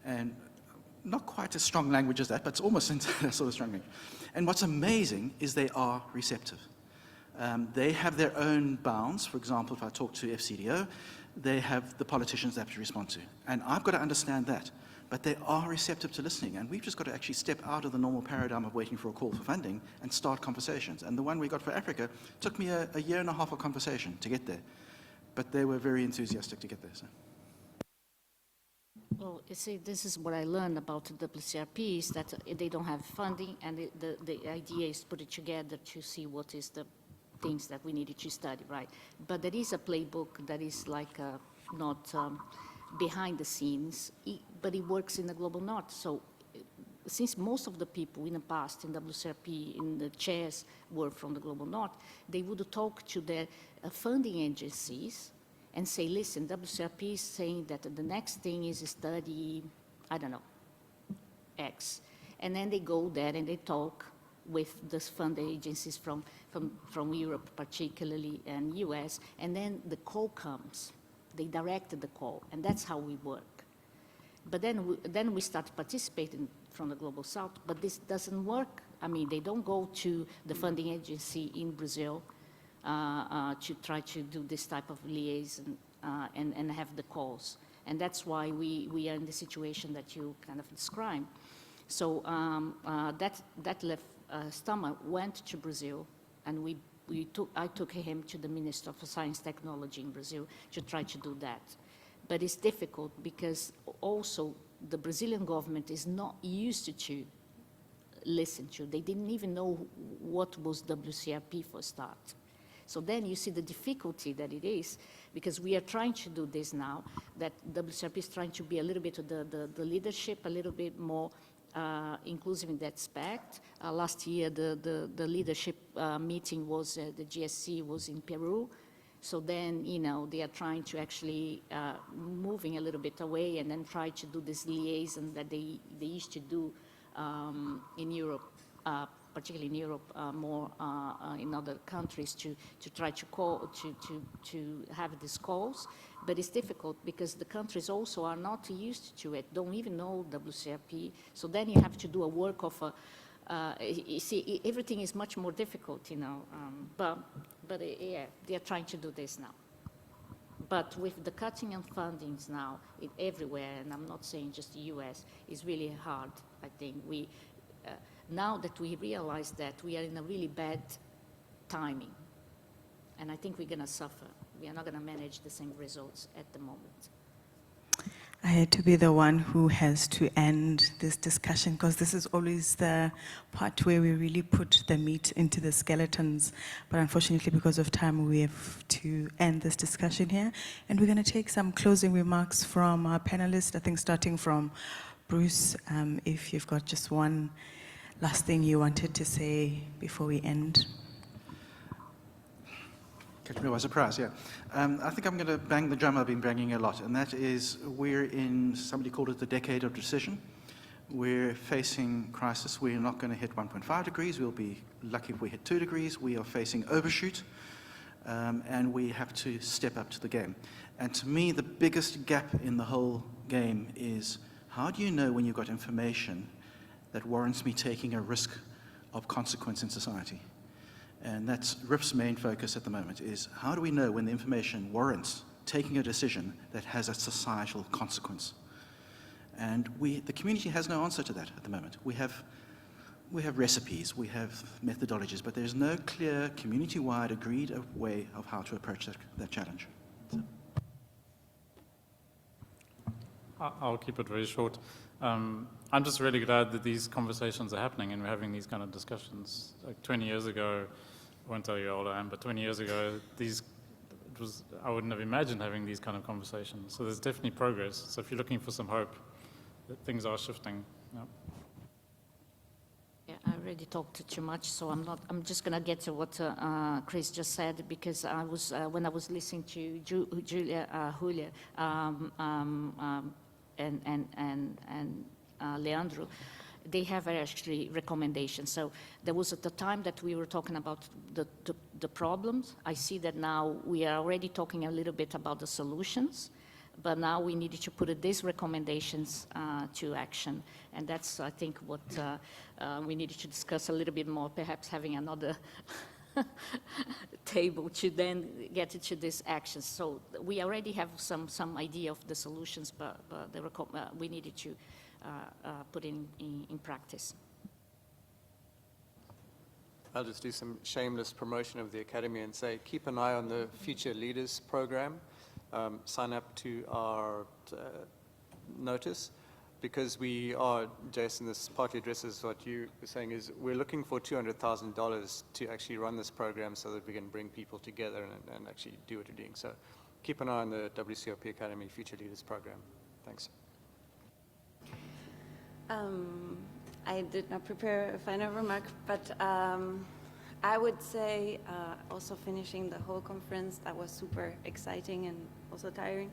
And not quite as strong language as that, but it's almost sort of strong language. And what's amazing is they are receptive. They have their own bounds. For example, if I talk to FCDO, they have the politicians they have to respond to. And I've got to understand that. But they are receptive to listening. And we've just got to actually step out of the normal paradigm of waiting for a call for funding and start conversations. And the one we got for Africa took me a year and a half of conversation to get there. But they were very enthusiastic to get there. So. Well, you see, this is what I learned about the WCRP is that they don't have funding, and the idea is to put it together to see what is the things that we needed to study, right? But there is a playbook that is like not behind the scenes, but it works in the Global North. So since most of the people in the past in WCRP, in the chairs, were from the Global North, they would talk to their funding agencies and say, listen, WCRP is saying that the next thing is study, I don't know, X. And then they go there and they talk with the funding agencies from Europe particularly and US, and then the call comes. They directed the call, and that's how we work. But then we start participating from the Global South, but this doesn't work. I mean, they don't go to the funding agency in Brazil to try to do this type of liaison and have the calls. And that's why we are in the situation that you kind of described. So that left Stama went to Brazil, and I took him to the Minister of Science and Technology in Brazil to try to do that. But it's difficult because also the Brazilian government is not used to listen to. They didn't even know what was WCRP for a start. So then you see the difficulty that it is, because we are trying to do this now, that WCRP is trying to be a little bit of the leadership, a little bit more inclusive in that aspect. Last year, the leadership meeting was, the GSC was in Peru. So then, you know, they are trying to actually moving a little bit away and then try to do this liaison that they used to do in Europe, particularly in Europe, more in other countries to try to call, to have these calls. But it's difficult because the countries also are not used to it, don't even know WCRP. So then you have to do a work of you see, everything is much more difficult, you know, but yeah, they are trying to do this now. But with the cutting and fundings now everywhere, and I'm not saying just the US, it's really hard, I think. Now that we realize that we are in a really bad timing, and I think we're going to suffer. We are not going to manage the same results at the moment. I had to be the one who has to end this discussion, because this is always the part where we really put the meat into the skeletons. But unfortunately, because of time, we have to end this discussion here. And we're going to take some closing remarks from our panelists, I think starting from Bruce, if you've got just one last thing you wanted to say before we end. Catch me by surprise, yeah. I think I'm going to bang the drum I've been banging a lot, and that is we're in, somebody called it the decade of decision. We're facing crisis. We're not going to hit 1.5 degrees. We'll be lucky if we hit 2 degrees. We are facing overshoot, and we have to step up to the game. And to me, the biggest gap in the whole game is, how do you know when you've got information that warrants me taking a risk of consequence in society? And that's RIF's main focus at the moment, is how do we know when the information warrants taking a decision that has a societal consequence? And the community has no answer to that at the moment. We have recipes, we have methodologies, but there's no clear community-wide agreed way of how to approach that challenge. So. I'll keep it very short. I'm just really glad that these conversations are happening and we're having these kind of discussions. Like 20 years ago, I won't tell you how old I am, but 20 years ago, I wouldn't have imagined having these kind of conversations. So there's definitely progress. So if you're looking for some hope, that things are shifting. Yeah. Yeah, already talked too much, so I'm just going to get to what Chris just said, because I was when I was listening to Julia and Leandro, they have actually recommendations. So there was at the time that we were talking about the problems. I see that now we are already talking a little bit about the solutions, but now we needed to put these recommendations to action. And that's, I think, what we needed to discuss a little bit more, perhaps having another table to then get into these actions. So we already have some idea of the solutions, but we needed to put in practice. I'll just do some shameless promotion of the Academy and say, keep an eye on the Future Leaders program. Sign up to our notice, because we are, Jason, this partly addresses what you were saying, is we're looking for $200,000 to actually run this program so that we can bring people together and actually do what we're doing. So keep an eye on the WCRP Academy Future Leaders program. Thanks. I did not prepare a final remark, but I would say also finishing the whole conference, that was super exciting and also tiring.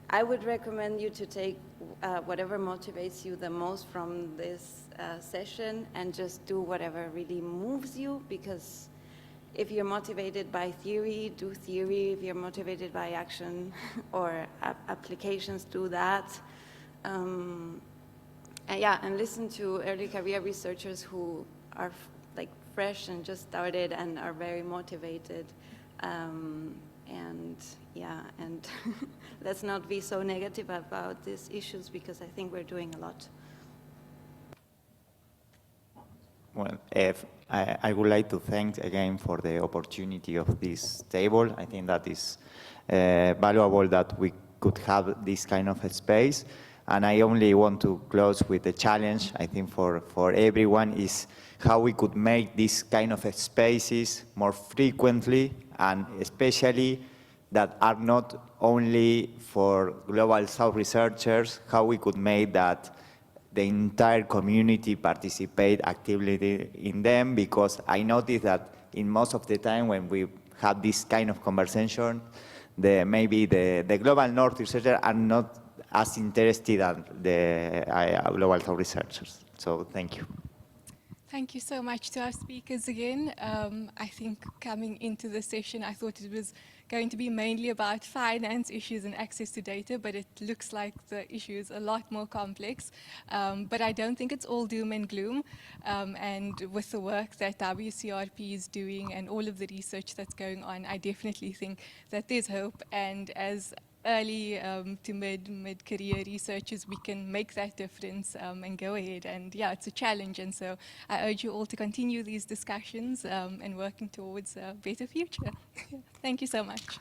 I would recommend you to take whatever motivates you the most from this session and just do whatever really moves you, because if you're motivated by theory, do theory. If you're motivated by action or applications, do that. And listen to early career researchers who are like fresh and just started and are very motivated. And let's not be so negative about these issues, because I think we're doing a lot. Well, I would like to thank again for the opportunity of this table. I think that is valuable that we could have this kind of a space. And I only want to close with the challenge, I think, for everyone, is how we could make these kind of spaces more frequently, and especially that are not only for Global South researchers, how we could make that the entire community participate actively in them, because I noticed that in most of the time when we have this kind of conversation, maybe the Global North researchers are not as interested as the Global South researchers. So thank you. Thank you so much to our speakers again. I think coming into the session, I thought it was going to be mainly about finance issues and access to data, but it looks like the issue is a lot more complex. But I don't think it's all doom and gloom. And with the work that WCRP is doing and all of the research that's going on, I definitely think that there's hope. And as early to mid-career researchers, we can make that difference and go ahead. And yeah, it's a challenge. And so I urge you all to continue these discussions and working towards a better future. Thank you so much.